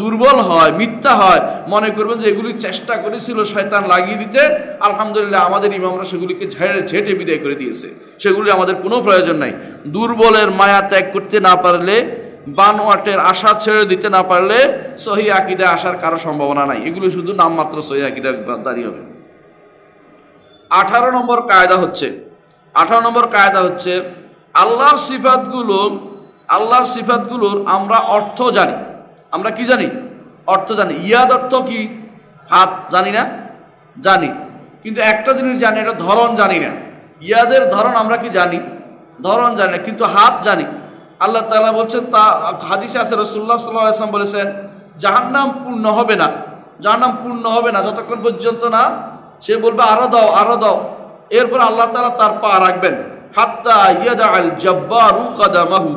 দুর্বল হয়, মিথ্যা হয়, মনে করবেন যে এগুলি চেষ্টা করেছিল শয়তান লাগিয়ে দিতে, আলহামদুলিল্লাহ আমাদের ইমামরা সেগুলিকে ঝেঁটে বিদায় করে দিয়েছে, সেগুলি আমাদের কোনো প্রয়োজন নাই। দুর্বলের মায়া ত্যাগ করতে না পারলে, বানোয়াটের আশা ছেড়ে দিতে না পারলে সহি আকীদা আসার কারো সম্ভাবনা নাই। এগুলো শুধু নামমাত্র সহি আকীদা দাঁড়িয়ে হবে। 18 নম্বর কায়দা হচ্ছে আল্লাহর সিফাতগুলোর আমরা অর্থ জানি। আমরা কি জানি? অর্থ জানি। ইয়াদ অর্থ কি? হাত, জানি না? জানি, কিন্তু একটা জিনিস জানি, এটা ধরন জানি না। ইয়াদের ধরন আমরা কি জানি? ধরন জানি না, কিন্তু হাত জানি। আল্লাহ তাআলা বলছেন, তা হাদিসে আছে, রাসূলুল্লাহ সাল্লাল্লাহু আলাইহি ওয়াসাল্লাম বলেছেন, জাহান্নাম পূর্ণ হবে না, জাহান্নাম পূর্ণ হবে না যতক্ষণ পর্যন্ত না সে বলবে আরো দাও, আরো দাও। এরপর আল্লাহ তাআলা তার পা রাখবেন, হাত্তা ইয়াদাল জাব্বারু কাদামাহু,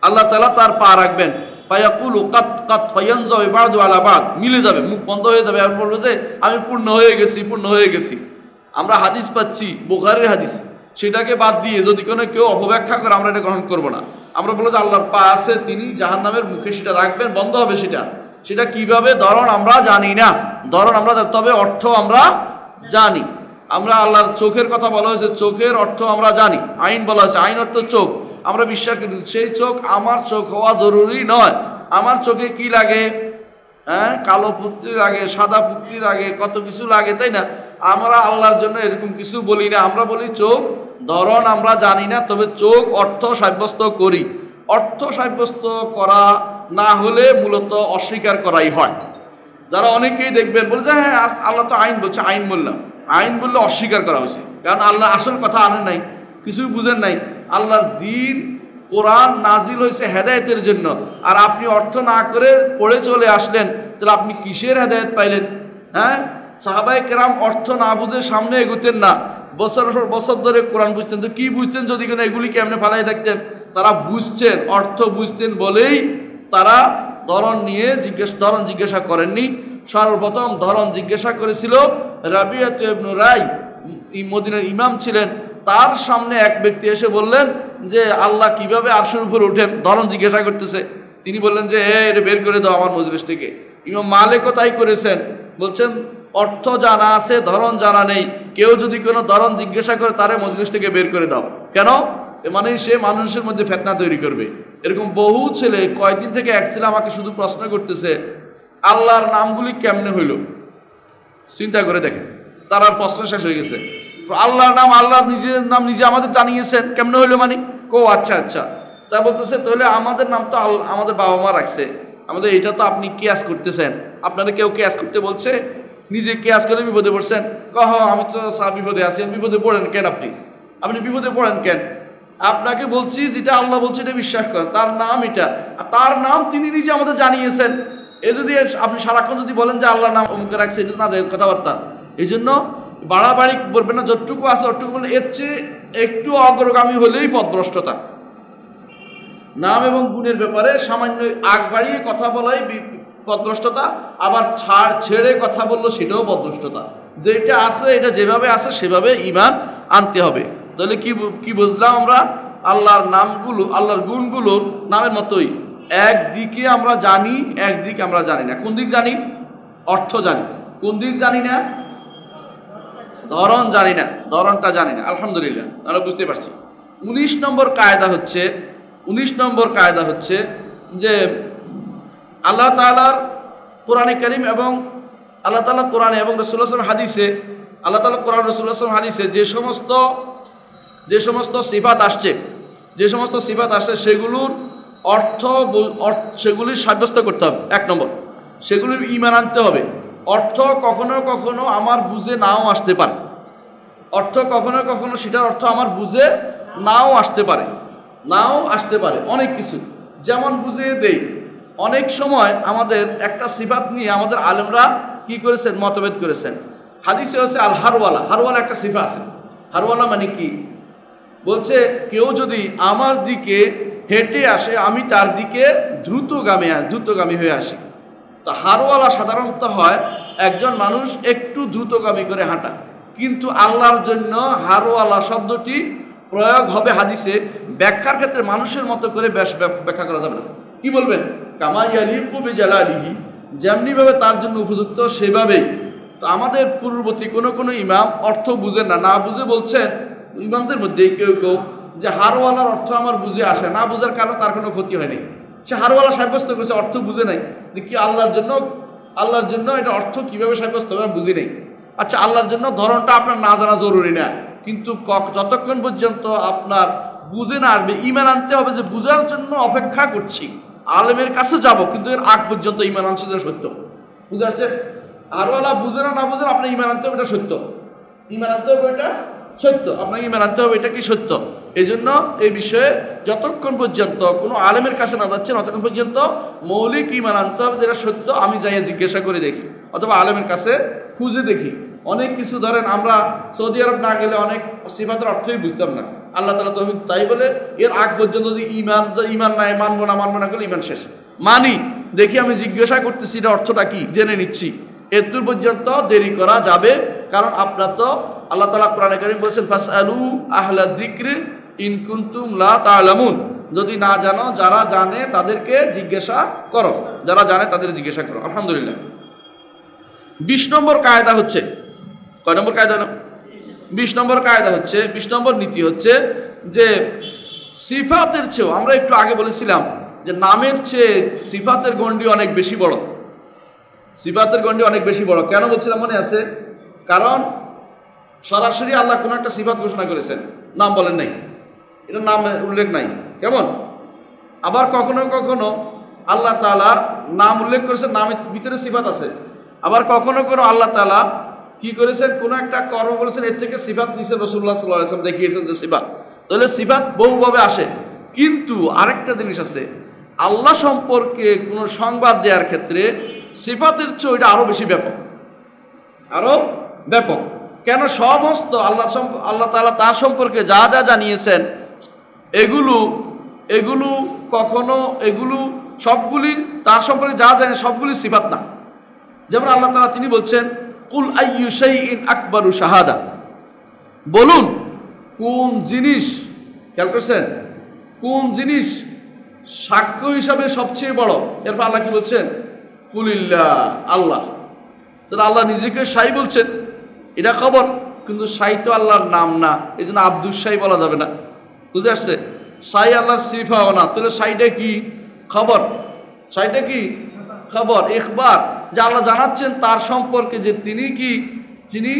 আল্লাহ তাআলা তার পা রাখবেন। ফায়াকুলু কাত কাত ফায়ানজাউ বাদু আলা বাদ, মিলে যাবে, মুখ বন্ধ হয়ে যাবে, আর বলবে যে আমি পূর্ণ হয়ে গেছি, পূর্ণ হয়ে গেছি। আমরা হাদিস পাচ্ছি, বুখারীর হাদিস, সেটাকে বাদ দিয়ে যদি কোনো কেউ অপব্যাখ্যা করে আমরা এটা গ্রহণ করব না। আমরা বলবো যে আল্লাহর পা আছে, তিনি জাহান্নামের মুখে সেটা রাখবেন, বন্ধ হবে সেটা। সেটা কিভাবে ধরন আমরা জানি না, ধরন আমরা, তবে অর্থ আমরা জানি। আমরা আল্লাহর চোখের কথা বলা হয়েছে, চোখের অর্থ আমরা জানি। আইন বলা হয়েছে, আইন অর্থ চোখ, আমরা বিশ্বাস করি। সেই চোখ আমার চোখ হওয়া জরুরি নয়। আমার চোখে কি লাগে? হ্যাঁ, কালো পুত্রি লাগে, সাদা পুত্রি লাগে, কত কিছু লাগে, তাই না? আমরা আল্লাহর জন্য এরকম কিছু বলি না। আমরা বলি চোখ ধরন আমরা জানি না, তবে চোখ অর্থ সাব্যস্ত করি। অর্থ সাব্যস্ত করা না হলে মূলত অস্বীকার করাই হয়। যারা অনেকেই দেখবেন বলে যে হ্যাঁ আল্লাহ তো আইন বলছে, আইন বললাম, আইন বললে অস্বীকার করা হয়েছে, কারণ আল্লাহ আসল কথা আনেন নাই, কিছুই বুঝেন নাই। আল্লাহর দিন কোরআন নাজিল হয়েছে হেদায়েতের জন্য, আর আপনি অর্থ না করে পড়ে চলে আসলেন, তাহলে আপনি কিসের হেদায়েত পাইলেন? হ্যাঁ, সাহাবায়ে কেরাম অর্থ না বুঝে সামনে এগুতেন না, বছর পর বছর ধরে কোরআন বুঝতেন। তো কি বুঝতেন যদি কেন এগুলি কেমনে ফালাই থাকতেন? তারা বুঝছেন, অর্থ বুঝতেন বলেই তারা ধরন নিয়ে ধরন জিজ্ঞাসা করেননি। সর্বপ্রথম ধরন জিজ্ঞাসা করেছিল রাবিয়াতু ইবনু রাই, মদিনার ইমাম ছিলেন। তার সামনে এক ব্যক্তি এসে বললেন যে আল্লাহ কিভাবে আরশের উপর ওঠেন, ধরন জিজ্ঞাসা করতেছে। তিনি বললেন যে এটা বের করে দাও আমার মজলিস থেকে। ইমাম মালিকও তাই করেছেন, বলছেন অর্থ জানা আছে, ধরন জানা নেই, কেউ যদি কোনো ধরন জিজ্ঞাসা করে তারে মজলিস থেকে বের করে দাও। কেন? মানে সে মানুষের মধ্যে ফিতনা তৈরি করবে। এরকম বহু ছেলে, কয়েকদিন থেকে এক ছেলে আমাকে শুধু প্রশ্ন করতেছে আল্লাহর নামগুলি কেমনে হইল। চিন্তা করে দেখেন, তার আর প্রশ্ন শেষ হয়ে গেছে। আল্লাহর নাম, আল্লাহর নিজের নাম নিজে আমাদের জানিয়েছেন, কেমনে হইলো মানে? আচ্ছা আচ্ছা, তা বলতেছে তাহলে আমাদের নাম তো আমাদের বাবা মা রাখছে, আমাদের এটা তো আপনি কিয়াস করতেছেন, আপনারা কেউ কিয়াস করতে বলছে, নিজে কিয়াস করে বিপদে পড়ছেন। আমি তো বিপদে আছি। বিপদে পড়েন কেন? আপনি বিপদে পড়েন কেন? আপনাকে বলছি যেটা আল্লাহ বলছে এটা বিশ্বাস করেন, তার নাম এটা, তার নাম তিনি নিজে আমাদের জানিয়েছেন। এ যদি আপনি সারাক্ষণ যদি বলেন যে আল্লাহর নাম অমুকে রাখছে, এটা না যায় কথাবার্তা। এই জন্য বাড়াবাড়ি বলবেন না, যতটুকু আছে অতটুকু বলেন। এর চেয়ে একটু অগ্রগামী হলেই পথভ্রষ্টতা। নাম এবং গুণের ব্যাপারে সামান্য আগ বাড়িয়ে কথা বলাই পথভ্রষ্টতা, আবার ছেড়ে কথা বললো সেটাও পথভ্রষ্টতা। যেটা আছে এটা যেভাবে আছে সেভাবে ঈমান আনতে হবে। তাহলে কি বুঝলাম আমরা? আল্লাহর নামগুলো, আল্লাহর গুণগুলো নামের মতোই, একদিকে আমরা জানি, একদিকে আমরা জানি না। কোন দিক জানি? অর্থ জানি। কোন দিক জানি না? ধরন জানি না, ধরনটা জানি না। আলহামদুলিল্লাহ, আমরা বুঝতে পারছি। 19 নম্বর কায়দা হচ্ছে যে আল্লাহ তাআলার কোরআনে কারীম এবং আল্লাহ তাআলা কোরআনে এবং রাসূলুল্লাহ সাল্লাল্লাহু আলাইহি হাদিসে, আল্লাহ তাআলা কোরআন, রাসূলুল্লাহ সাল্লাল্লাহু আলাইহি হাদিসে যে সমস্ত সিফাত আসছে সেগুলোর অর্থ সেগুলি সাব্যস্ত করতে হবে। 1 নম্বর, সেগুলির ঈমান আনতে হবে। অর্থ কখনো কখনো আমার বুঝে নাও আসতে পারে, সেটার অর্থ আমার বুঝে নাও আসতে পারে, অনেক কিছু। যেমন বুঝিয়ে দেই, অনেক সময় আমাদের একটা সিফাত নিয়ে আমাদের আলেমরা কি করেছেন? মতভেদ করেছেন। হাদিসে হচ্ছে আল হারওয়ালা একটা সিফা আছে। হারওয়ালা মানে কি? বলছে কেউ যদি আমার দিকে হেঁটে আসে, আমি তার দিকে দ্রুতগামী হয়ে আসি। তো হারওয়ালা সাধারণত হয় একজন মানুষ একটু দ্রুতগামী করে হাঁটা, কিন্তু আল্লাহর জন্য হারওয়ালা শব্দটি প্রয়োগ হবে হাদিসে ব্যাখ্যার ক্ষেত্রে মানুষের মতো করে ব্যাখ্যা করা যাবে না। কি বলবেন? কামা ইয়ালিকু বিজালালিহি, যেমনিভাবে তার জন্য উপযুক্ত সেভাবেই। তো আমাদের পূর্ববর্তী কোনো ইমাম অর্থ বুঝেন না বুঝে বলছেন, ইমামদের মধ্যে কেউ যে হারওয়ালার অর্থ আমার বুঝে আসে না, বুঝার কারণে তার কোনো ক্ষতি হয়নি। সে হারওয়ালা সাব্যস্ত করেছে, অর্থ বুঝে নাই। যে কি আল্লাহর জন্য এটা অর্থ কিভাবে সাব্যস্ত হবে আমি বুঝি নাই। আচ্ছা, আল্লাহর জন্য ধরনটা আপনার না জানা জরুরি না, কিন্তু যতক্ষণ পর্যন্ত আপনার বুঝে না আসবে, ঈমান আনতে হবে যে বুঝার জন্য অপেক্ষা করছি, আলেমের কাছে যাব, কিন্তু এর আগ পর্যন্ত ঈমান আনছে যে সত্য। বুঝতে পারছে? আরও আল্লাহ বুঝে না বুঝে আপনার ঈমান আনতে হবে এটা সত্য, ঈমান আনতে হবে এটা সত্য, আপনাকে ঈমান আনতে হবে এটা কি সত্য। এই জন্য এই বিষয়ে যতক্ষণ পর্যন্ত কোনো আলেমের কাছে না যাচ্ছেন ততক্ষণ পর্যন্ত মৌলিক ঈমান আনতে হবে যেটা সত্য। আমি যাইয়া জিজ্ঞাসা করে দেখি অথবা আলেমের কাছে খুঁজে দেখি। অনেক কিছু ধরেন আমরা সৌদি আরব না গেলে অনেক সিফাতের অর্থই বুঝতাম না, আল্লাহ তাআলা তৌফিক, তাই বলে এর আগ পর্যন্ত যদি ঈমান নাই, মানবো না করলে ঈমান শেষ। মানি দেখি, আমি জিজ্ঞাসা করতেছি এটা অর্থটা কি, জেনে নিচ্ছি, এতদূর পর্যন্ত দেরি করা যাবে। কারণ আপনার তো আল্লাহ তাআলা কোরআনে কারীম বলেছেন ফাসআলু আহলা যিকরি ইন কুনতুম লা তা'লামুন, যদি না জানো যারা জানে তাদেরকে জিজ্ঞাসা করো, যারা জানে তাদের জিজ্ঞাসা করো। আলহামদুলিল্লাহ। 20 নম্বর কায়দা হচ্ছে, কয় নম্বর কায়দা না? 20 নম্বর কায়দা হচ্ছে, 20 নম্বর নীতি হচ্ছে যে সিফাতের চেয়েও, আমরা একটু আগে বলেছিলাম যে নামের চেয়ে সিফাতের গণ্ডি অনেক বেশি বড়, সিফাতের গণ্ডি অনেক বেশি বড়। কেন বলছিলাম মনে আছে? কারণ সরাসরি আল্লাহ কোনো একটা সিফাত ঘোষণা করেছেন, নাম বলেন নাই, এটা নাম উল্লেখ নাই, কেমন? আবার কখনো কখনো আল্লাহ তাআলা নাম উল্লেখ করেছেন, নামের ভিতরে সিফাত আছে। আবার কখনো কোনো আল্লাহ তাআলা কি করেছেন, কোনো একটা কর্ম বলেছেন, এর থেকে সিফাত নিয়েছেন, রাসূলুল্লাহ সাল্লাল্লাহু আলাইহি ওয়াসাল্লাম দেখিয়েছেন যে সিফাত। তাহলে সিফাত বহুভাবে আসে। কিন্তু আরেকটা জিনিস আছে, আল্লাহ সম্পর্কে কোনো সংবাদ দেওয়ার ক্ষেত্রে সিফাতের চেয়ে ওইটা আরও বেশি ব্যাপক, আরও ব্যাপক। কেন? সমস্ত আল্লাহ তাআলা তার সম্পর্কে যা যা জানিয়েছেন এগুলো কখনো সবগুলি তার সম্পর্কে যা জানেন সবগুলি সিফাত না। যেমন আল্লাহ তাআলা তিনি বলছেন কুল আইয়ু শাইইন আকবারু শাহাদা, বলুন কোন জিনিস, খেয়াল করছেন, কোন জিনিস সাক্ষ্য হিসাবে সবচেয়ে বড়। এরপর আল্লাহ কি বলছেন? কুলিল্লাহ, আল্লাহ। তাহলে আল্লাহ নিজেকে শাই বলছেন, এটা খবর, কিন্তু শাই তো আল্লাহর নাম না, এই জন্য আব্দুস শাই বলা যাবে না। বুঝে আসছে? শাই আল্লাহর সিফাও না, তাহলে শাইটা কি? খবর। শাইটা কি? খবর, ইখবার, যে আল্লাহ জানাচ্ছেন তার সম্পর্কে যে যিনি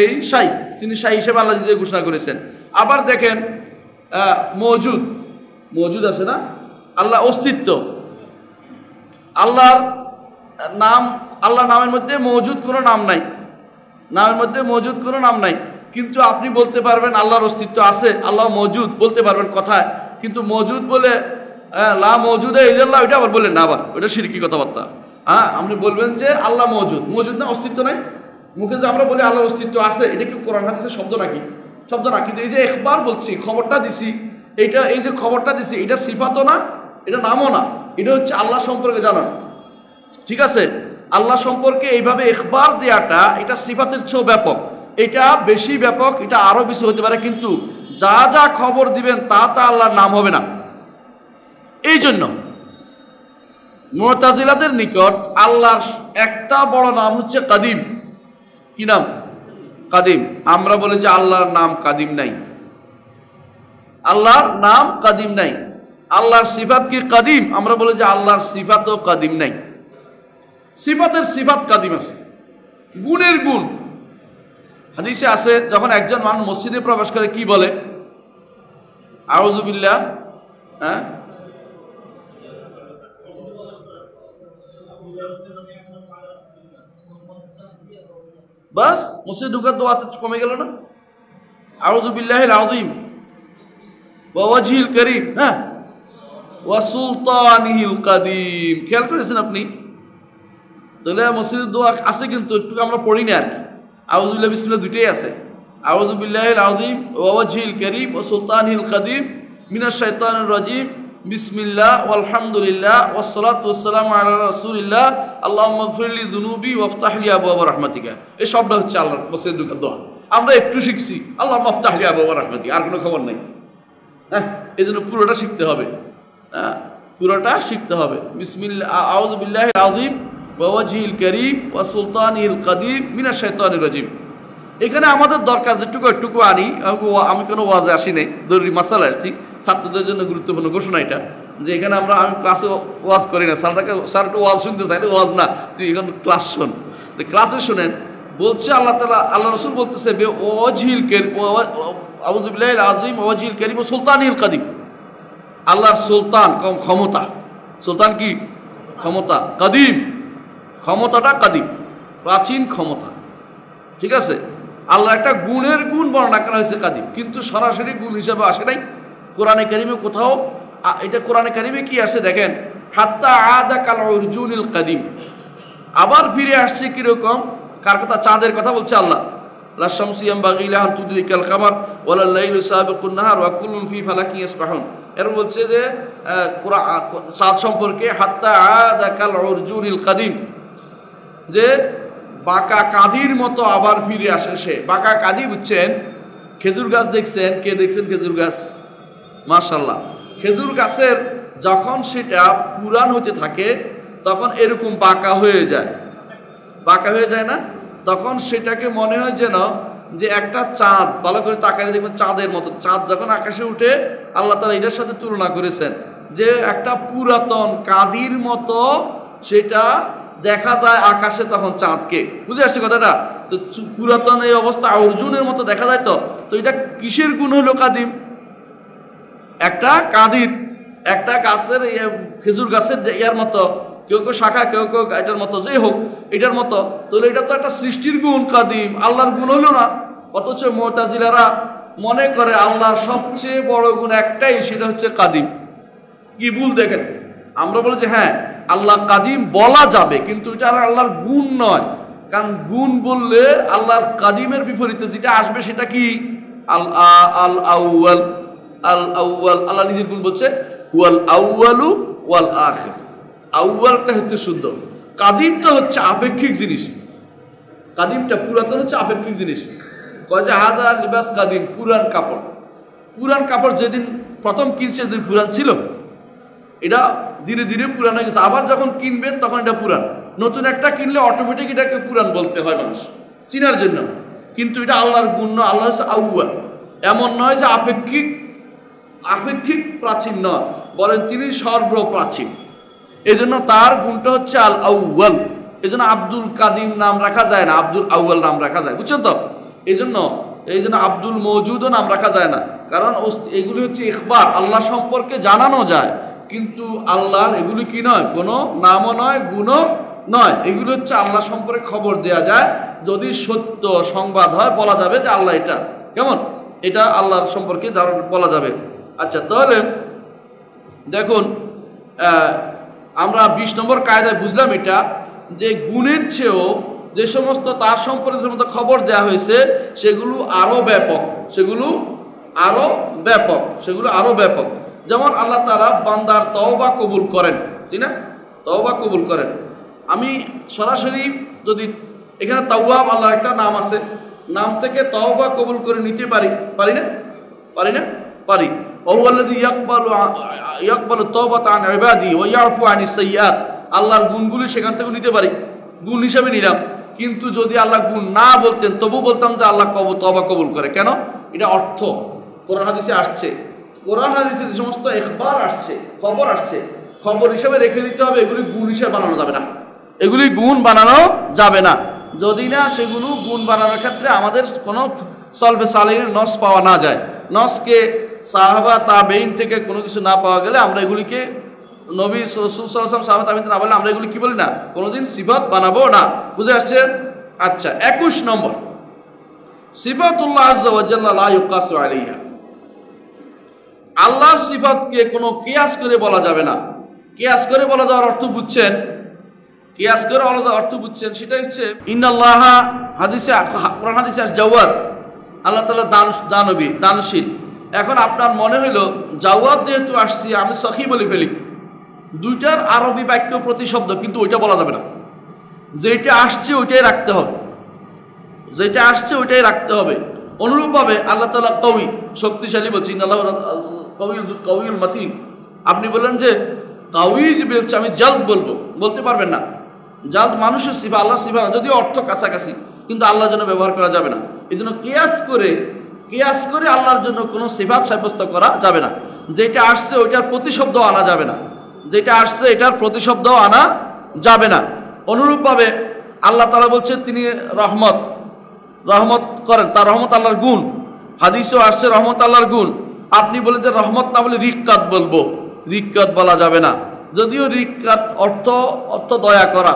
এই শাই, তিনি শাই হিসেবে আল্লাহ নিজে ঘোষণা করেছেন। আবার দেখেন মওজুদ আছে না, আল্লাহ অস্তিত্ব, আল্লাহর নামের মধ্যে মওজুদ কোনো নাম নাই, নামের মধ্যে মওজুদ কোনো নাম নাই, কিন্তু আপনি বলতে পারবেন আল্লাহর অস্তিত্ব আছে, আল্লাহ মওজুদ বলতে পারবেন কথায়, কিন্তু মওজুদ বলে লা মওজুদা ইল্লাল্লাহ ওইটা আবার বললেন না, আবার ওইটা শিরকি কথাবার্তা। আপনি বলবেন যে আল্লাহ মওজুদ না, অস্তিত্ব নাই। মুখে যে আমরা বলি আল্লাহর অস্তিত্ব আছে, এটা কি কোরআন হাদিসের শব্দ নাকি? শব্দ না, কিন্তু এই যে একবার বলছি, খবরটা দিছি, এই যে খবরটা দিছি, এটা সিফাতও না, এটা নামও না, এটা হচ্ছে আল্লাহ সম্পর্কে জানান। ঠিক আছে? আল্লাহ সম্পর্কে এইভাবে ইখবার দেওয়াটা এটা সিফাতের চেয়েও ব্যাপক, এটা বেশি ব্যাপক, এটা আরও বেশি হতে পারে, কিন্তু যা যা খবর দিবেন তা আল্লাহর নাম হবে না। এই জন্য মুতাজিলাদের নিকট আল্লাহর একটা বড় নাম হচ্ছে কাদিম। কি নাম? কাদিম। আমরা বলি যে আল্লাহর নাম কাদিম নাই, আল্লাহর নাম কাদিম নাই। আল্লাহর সিফাত কি কাদিম? আমরা বলি যে আল্লাহর সিফাতও কাদিম নাই। সিফাতের সিফাত কাদিম আছে, গুণের গুণ। হাদিসে আছে যখন একজন মানুষ মসজিদে প্রবেশ করে কি বলে? আউযু বিল্লাহ, বাস মসজিদে ঢুকার দোয়াতে কমে গেল না? আউযু বিল্লাহিল আযীম ওয়া ওয়াজহিল কারীম, ওয়া সুলতানিহিল কাদিম। খেয়াল করেছেন আপনি? তাহলে মসজিদের দোয়া আছে, কিন্তু একটু আমরা পড়ি না আর কি। আউযু বিল্লাহি বিসমিল্লাহ দুইটাই আছে, আউযু বিল্লাহিল আযীম ওয়া ওয়াজহিল কারীম ওয়া সুলতানিহিল কাদিম মিনাশ শাইতানির রাজীম বিসমিল্লাহ ওয়ালহামদুলিল্লাহ ওয়াসসালাতু ওয়াসসালামু আলা রাসূলিল্লাহ আল্লাহুম্মা গফিরলি যুনুবি ওয়াফতাহলি আবওয়াবা রাহমাতিকা। এই সবটা হচ্ছে আল্লাহর মসজিদে ঢোকার দোয়া। আমরা একটু শিখছি আল্লাহুম্মা আফতাহলি আবওয়াবা রাহমাতিকা, আর কোনো খবর নাই। এই জন্য পুরোটা শিখতে হবে, পুরোটা শিখতে হবে। বিসমিল্লাহ আউযু বিল্লাহিল আযীম ওয়া ওয়াজহিল কারীম ওয়া সুলতানিহিল কাদিম মিনাশ শাইতানির রাজীম। এখানে আমাদের দরকার যেটুকু একটুকু আনি। আমি কোনো ওয়াজে আসি নাই, জরুরি মাসালা আসছি, ছাত্রদের জন্য গুরুত্বপূর্ণ ঘোষণা এটা, যে এখানে আমি ক্লাসে ওয়াজ করি না। স্যার একটু ওয়াজ শুনতে চাইলে ওয়াজ না, তুই এখন ক্লাস শোন। তো ক্লাসে শোনেন, বলছে আল্লাহ রাসূল বলতেছে ওয়াজহিল কারীম আউযু বিল্লাহিল আযীম ওয়া ওয়াজহিল কারীম ওয়া সুলতানিহিল কাদিম। আল্লাহর সুলতান ক্ষমতা, সুলতান কি? ক্ষমতা। কাদিম, ক্ষমতাটা কাদিম, প্রাচীন ক্ষমতা। ঠিক আছে, আল্লাহ একটা গুণের গুণ বর্ণনা করা হয়েছে কাদিম, কিন্তু সরাসরি গুণ হিসাবে আসে নাই কোরআনে কারিমে কোথাও। এটা কোরআনে কারিমে কি আসে দেখেন, হাত্তা আদা কাল উরজুনিল কাদিম, আবার ফিরে আসছে কিরকম? কার কথা? চাঁদের কথা বলছে আল্লাহ। লা শামসু ইয়ানবাগি লাহা আন তুদরিকাল কামার ওয়ালাল লাইলু সাবিকুন নাহার ওয়া কুল্লুন ফি ফালাকিন ইয়াসবাহুন। এর বলছে যে চাঁদ সম্পর্কে হাত্তা আদা কাল উরজুনিল কাদিম, যে বাঁকা কাঁধির মতো আবার ফিরে আসে সে। বাঁকা কাঁধি বুঝছেন? খেজুর গাছ দেখছেন? কে দেখছেন খেজুর গাছ? মাশাআল্লাহ, খেজুর গাছের যখন সেটা পুরান হতে থাকে তখন এরকম বাঁকা হয়ে যায়, বাঁকা হয়ে যায় না? তখন সেটাকে মনে হয় যেন যে একটা চাঁদ, ভালো করে তাকালে দেখবেন চাঁদের মতো। চাঁদ যখন আকাশে উঠে আল্লাহ তাআলা এটার সাথে তুলনা করেছেন যে একটা পুরাতন কাঁধির মতো সেটা দেখা যায় আকাশে, তখন চাঁদকে। বুঝে আসছে কথাটা? তো পুরাতন এই অবস্থা অর্জুনের মতো দেখা যায়। তো এটা কিসের গুণ হলো কাদিম? একটা কাঁধির, একটা গাছের, খেজুর গাছের ইয়ার মতো, কেউ কেউ শাখা, কেউ কেউ এটার মতো, যেই হোক এটার মতো। তাহলে এটা তো একটা সৃষ্টির গুণ, কাদিম, আল্লাহর গুণ হলো না। অথচ মুতাজিলারা মনে করে আল্লাহর সবচেয়ে বড় গুণ একটাই, সেটা হচ্ছে কাদিম। কি ভুল দেখেন, আমরা বলি যে হ্যাঁ আল্লাহ কাদিম বলা যাবে, কিন্তু এটা আর আল্লাহর গুণ নয়। কারণ গুণ বললে আল্লাহর কাদিমের বিপরীতে যেটা আসবে সেটা কি? আল আউয়াল, আল আউয়াল। আল্লাহ নিজের গুণ বলছে ওয়াল আউয়ালু ওয়াল আখির। আউয়ালটা হচ্ছে শুদ্ধ, কাদিমটা হচ্ছে আপেক্ষিক জিনিস। কাদিমটা পুরাতন হচ্ছে আপেক্ষিক জিনিস। কয় যে হাজা লিবাস কাদিম, পুরান কাপড়। পুরান কাপড় যেদিন প্রথম কিনছে সেদিন পুরান ছিল, এটা ধীরে ধীরে পুরান হয়ে গেছে। আবার যখন কিনবেন তখন এটা পুরান। নতুন একটা কিনলে অটোমেটিক এটাকে পুরান বলতে হয় মানুষ চিনার জন্য, কিন্তু এটা আল্লাহর গুণ নয়। আল্লাহ হচ্ছে আউয়াল, এমন নয় যে আপেক্ষিক, আপেক্ষিক প্রাচীন নয়, বলেন তিনি সর্বপ্রাচীন। এই জন্য তার গুণটা হচ্ছে আল আউয়াল। এই জন্য আব্দুল কাদিম নাম রাখা যায় না, আব্দুল আউয়াল নাম রাখা যায়। বুঝছেন তো? এই জন্য আব্দুল মওজুদও নাম রাখা যায় না, কারণ এগুলি হচ্ছে ইখবার, আল্লাহ সম্পর্কে জানানো যায়, কিন্তু আল্লাহর এগুলি কি নয়, কোনো নামও নয়, গুণও নয়। এগুলো হচ্ছে আল্লাহ সম্পর্কে খবর দেয়া যায়। যদি সত্য সংবাদ হয় বলা যাবে যে আল্লাহ এটা কেমন, এটা আল্লাহর সম্পর্কে বলা যাবে। আচ্ছা, তাহলে দেখুন আমরা 20 নম্বর কায়দায় বুঝলাম এটা, যে গুণের চেয়েও যে সমস্ত তার সম্পর্কে যে সমস্ত খবর দেওয়া হয়েছে সেগুলো আরও ব্যাপক, সেগুলো আরও ব্যাপক, সেগুলো আরও ব্যাপক। যেমন আল্লাহ তাআলা বান্দার তওবা কবুল করেন, ঠিক না? তওবা কবুল করেন। আমি সরাসরি যদি এখানে তাওয়াব আল্লাহর একটা নাম আছে, নাম থেকে তওবা কবুল করে নিতে পারি, পারি না? পারি না? পারি। ওয়াল্লাযী ইয়াকবালু তাওবাতা আন ইবাদি ওয়া ইয়াফু আনিস সাইয়্যাত। আল্লাহর গুণগুলি সেখান থেকে নিতে পারি, গুণ হিসাবে নিলাম। কিন্তু যদি আল্লাহ গুণ না বলতেন তবু বলতাম যে আল্লাহ তওবা কবুল করে। কেন? এটা অর্থ কোরআন হাদিসে আসছে। কোরআন হাদিসে যে সমস্ত ইখবার আসছে, খবর আসছে, খবর হিসাবে রেখে দিতে হবে। এগুলি গুণ হিসাবে বানানো যাবে না, এগুলি গুণ বানানো যাবে না। যদি না সেগুলো গুণ বানানোর ক্ষেত্রে আমাদের কোনো সলফে সালিহিনের নস পাওয়া না যায়, নসকে সাহাবা তাবেঈন থেকে কোনো কিছু না পাওয়া গেলে আমরা এগুলিকে নবী রাসূল সাল্লাল্লাহু আলাইহি ওয়াসাল্লাম সাহাবা তাবেঈন না বলে আমরা এগুলি কি বলি না, কোনোদিন সিফাত বানাবো না। বুঝে আসছে? আচ্ছা, 21 নম্বর, সিফাতুল্লাহ আযজা ওয়া জাল্লা লা ইউকাসু আলাইহা। আল্লাহর সিফাতকে কোনো কিয়াস করে বলা যাবে না। কিয়াস করে বলা যাওয়ার অর্থ বুঝছেন? কিয়াস করে বলা যাওয়ার অর্থ বুঝছেন? সেটা হচ্ছে ইন্নাল্লাহা, হাদিসে কোরআন হাদিসে আসে জাওয়াদ, আল্লাহ তাআলা দানবী, দানশীল। এখন আপনার মনে হইল জাওয়াদ যেহেতু আসছি আমি সখী বলে ফেলি, দুইটার আরবি বাক্য প্রতিশব্দ, কিন্তু ওইটা বলা যাবে না। যেটা আসছে ওইটাই রাখতে হবে, যেটা আসছে ওইটাই রাখতে হবে। অনুরূপভাবে আল্লাহ তাআলা কওয়ি, শক্তিশালী বলছি, আল্লাহ কওয়িউল মাতিন। আপনি বললেন যে কওয়ি যে বলছে আমি জালদ বলবো, বলতে পারবেন না। জালদ মানুষের সিফা, আল্লাহ সিফা, যদি অর্থ কাছাকাছি, কিন্তু আল্লাহর জন্য ব্যবহার করা যাবে না। এই জন্য কিয়াস করে আল্লাহর জন্য কোনো সিফাত সাব্যস্ত করা যাবে না। যেটা আসছে ওইটার প্রতিশব্দ আনা যাবে না, যেটা আসছে এটার প্রতিশব্দ আনা যাবে না। অনুরূপভাবে আল্লাহ তাআলা বলছে তিনি রহমত করেন, তার রহমত আল্লাহর গুণ। হাদিসেও আসছে রহমত আল্লাহর গুণ। আপনি বলেন যে রহমত না বলে রিক্কাত বলবো, রিক্কাত বলা যাবে না। যদিও রিক্কাত অর্থ অর্থ দয়া করা,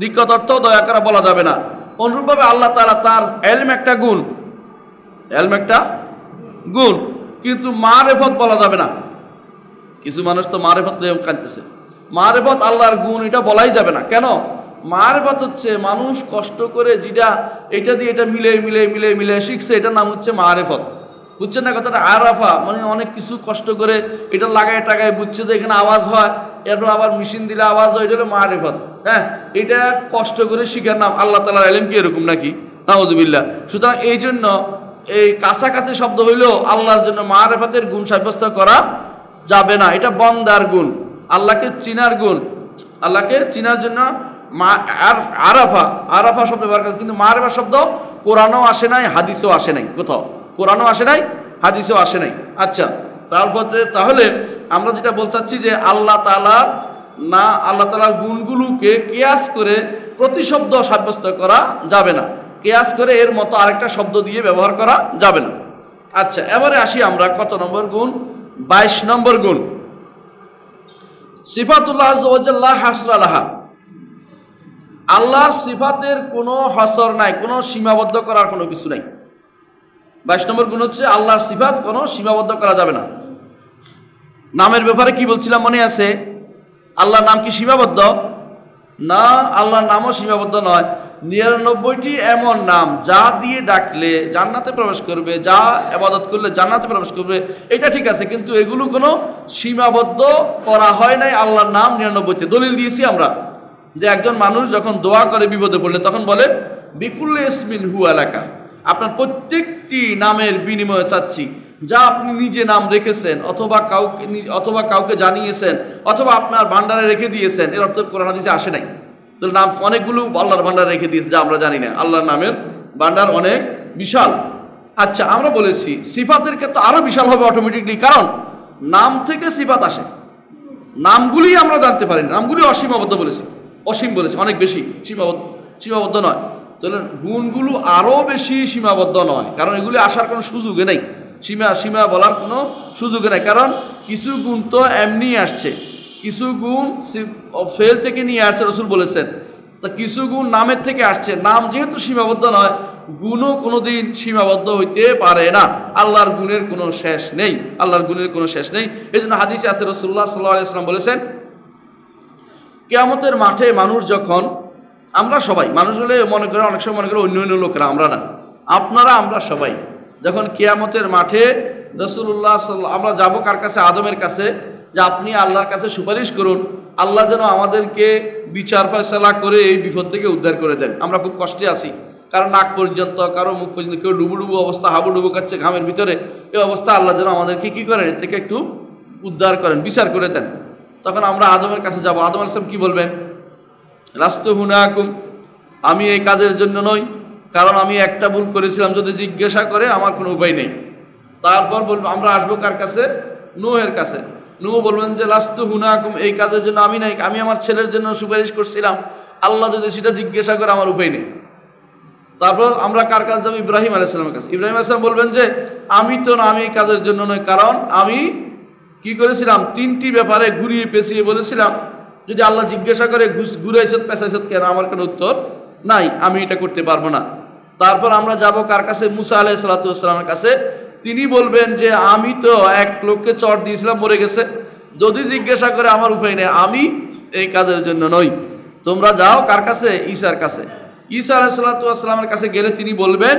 রিক্কাত অর্থ দয়া করা বলা যাবে না। অনুরূপভাবে আল্লাহ তাআলা তার ইলম একটা গুণ, ইলম একটা গুণ, কিন্তু মারিফত বলা যাবে না। কিছু মানুষ তো মারিফত নিয়ে কাঁদতেছে, মারিফত আল্লাহর গুণ এটা বলাই যাবে না। কেন? মারিফত হচ্ছে মানুষ কষ্ট করে যেটা এটা দিয়ে এটা মিলে মিলে মিলে মিলে শিখছে, এটার নাম হচ্ছে মারিফত। বুঝছেন না কথাটা? আরাফা মানে অনেক কিছু কষ্ট করে এটা লাগায় টাগায় বুঝছে যে এখানে আওয়াজ হয়, এরপর আবার মেশিন দিলে আওয়াজ হয়, এটা হলো মারিফত। হ্যাঁ, এটা কষ্ট করে শিখার নাম। আল্লাহ তাআলার ইলম কি এরকম নাকি? নাউযুবিল্লাহ। সুতরাং এই জন্য এই কাছাকাছি শব্দ হইলেও আল্লাহর জন্য মারিফতের গুণ সাব্যস্ত করা যাবে না। এটা বন্দার গুণ, আল্লাহকে চিনার গুণ। আল্লাহকে চিনার জন্য আরাফা, আরাফা শব্দ ব্যবহার করে, কিন্তু মারিফা শব্দ কোরআনও আসে নাই, হাদিসেও আসে নাই। কোথাও কোরআনও আসে নাই, হাদিসেও আসে নাই। আচ্ছা, তারপরে তাহলে আমরা যেটা বলতে চাচ্ছি যে আল্লাহ তাআলার না, আল্লাহ তাআলার গুণগুলোকে কিয়াস করে প্রতিশব্দ সাব্যস্ত করা যাবে না, কিয়াস করে এর মতো আরেকটা শব্দ দিয়ে ব্যবহার করা যাবে না। আচ্ছা, এবারে আসি আমরা কত নম্বর গুণ? 22 নম্বর গুণ, সিফাতুল্লাহ আযজা ওয়া জাল্লা হাসরা লাহা। আল্লাহর সিফাতের কোনো হাসর নাই, কোনো সীমাবদ্ধ করার কোনো কিছু নাই। 22 নম্বর গুণ হচ্ছে আল্লাহর সিফাত কোনো সীমাবদ্ধ করা যাবে না। নামের ব্যাপারে কি বলছিলাম মনে আছে? আল্লাহর নাম কি সীমাবদ্ধ? না, আল্লাহর নামও সীমাবদ্ধ নয়। 99টি এমন নাম যা দিয়ে ডাকলে জান্নাতে প্রবেশ করবে, যা ইবাদত করলে জান্নাতে প্রবেশ করবে, এটা ঠিক আছে, কিন্তু এগুলো কোনো সীমাবদ্ধ করা হয় নাই আল্লাহর নাম 99তে। দলিল দিয়েছি আমরা যে একজন মানুষ যখন দোয়া করে বিপদে পড়লে তখন বলে বিকুল্লি ইসমিন হুয়া লাকা, আপনার প্রত্যেকটি নামের বিনিময়ে চাচ্ছি, যা আপনি নিজে নাম রেখেছেন অথবা কাউকে জানিয়েছেন অথবা আপনার ভান্ডারে রেখে দিয়েছেন, এর অর্থ কোরআন হাদিসে আসে নাই। তাহলে নাম অনেকগুলো আল্লাহর ভান্ডারে রেখে দিয়েছে যা আমরা জানি না, আল্লাহর নামের ভান্ডার অনেক বিশাল। আচ্ছা, আমরা বলেছি সিফাতের ক্ষেত্রে আরো বিশাল হবে অটোমেটিকলি, কারণ নাম থেকে সিফাত আসে। নামগুলি আমরা জানতে পারি, নামগুলি অসীমাবদ্ধ বলেছি, অসীম বলেছি, অনেক বেশি, সীমাবদ্ধ নয়। তাহলে গুণগুলো আরো বেশি সীমাবদ্ধ নয়, কারণ এগুলি আসার কোনো সুযোগে নেই, সীমা বলার কোনো সুযোগে নেই। কারণ কিছু গুণ তো এমনি আসছে, কিছু গুণ ফেল থেকে নিয়ে আসছে, রাসূল বলেছেন। তা কিছু গুণ নামের থেকে আসছে। নাম যেহেতু সীমাবদ্ধ নয়, গুণও কোনোদিন সীমাবদ্ধ হইতে পারে না। আল্লাহর গুণের কোনো শেষ নেই, আল্লাহর গুণের কোনো শেষ নেই। এই জন্য হাদিসে আছে, রাসূলুল্লাহ সাল্লাল্লাহু আলাইহি ওয়াসাল্লাম বলেছেন, কিয়ামতের মাঠে মানুষ যখন, আমরা সবাই মানুষ হলে মনে করে, অনেক সময় মনে করে অন্য লোকেরা, আমরা না, আপনারা আমরা সবাই যখন কিয়ামতের মাঠে রাসূলুল্লাহ আমরা যাব কার কাছে? আদমের কাছে, যে আপনি আল্লাহর কাছে সুপারিশ করুন, আল্লাহ যেন আমাদেরকে বিচার ফয়সালা করে এই বিপদ থেকে উদ্ধার করে দেন। আমরা খুব কষ্টে আছি, কারো নাক পর্যন্ত, কারো মুখ পর্যন্ত, কেউ ডুবু অবস্থা, হাবুডুবু কাচ্ছে ঘামের ভিতরে। এই অবস্থা আল্লাহ যেন আমাদেরকে কি করেন, এর থেকে একটু উদ্ধার করেন, বিচার করে দেন। তখন আমরা আদমের কাছে যাব। আদম আলাইহিস সালাম কি বলবেন? লাস্তু হুনাকুম, আমি এই কাজের জন্য নই, কারণ আমি একটা ভুল করেছিলাম। যদি জিজ্ঞাসা করে আমার কোনো উপায় নেই। তারপর বলবো, আমরা আসবো কার কাছে? নূহের কাছে। নূহ বলবেন যে লাস্তু হুনাকুম, এই কাজের জন্য আমি নাই, আমি আমার ছেলের জন্য সুপারিশ করছিলাম, আল্লাহ যদি সেটা জিজ্ঞাসা করে আমার উপায় নেই। তারপর আমরা কার কাছে যাবো? ইব্রাহিম আলাইহিস সালামের কাছে। ইব্রাহিম আলাইহিস সালাম বলবেন যে আমি তো না, আমি এই কাজের জন্য নয়, কারণ আমি কি করেছিলাম? 3টি ব্যাপারে ঘুরিয়ে পেঁচিয়ে বলেছিলাম, যদি আল্লাহ জিজ্ঞাসা করে ঘুরাইছত পেঁচাইছত কেন, আমার কোনো উত্তর নাই, আমি এটা করতে পারবো না। তারপর আমরা যাব কার কাছে? মুসা আলাইহিস সালাতু ওয়াস সালামের কাছে। তিনি বলবেন যে আমি তো এক লোককে চট দিয়েছিলাম, মরে গেছে, যদি জিজ্ঞাসা করে আমার উপায় নেই, আমি এই কাজের জন্য নই। তোমরা যাও কার কাছে? ঈসার কাছে। ঈসা আলাইহিস সালাতু ওয়াস সালামের কাছে গেলে তিনি বলবেন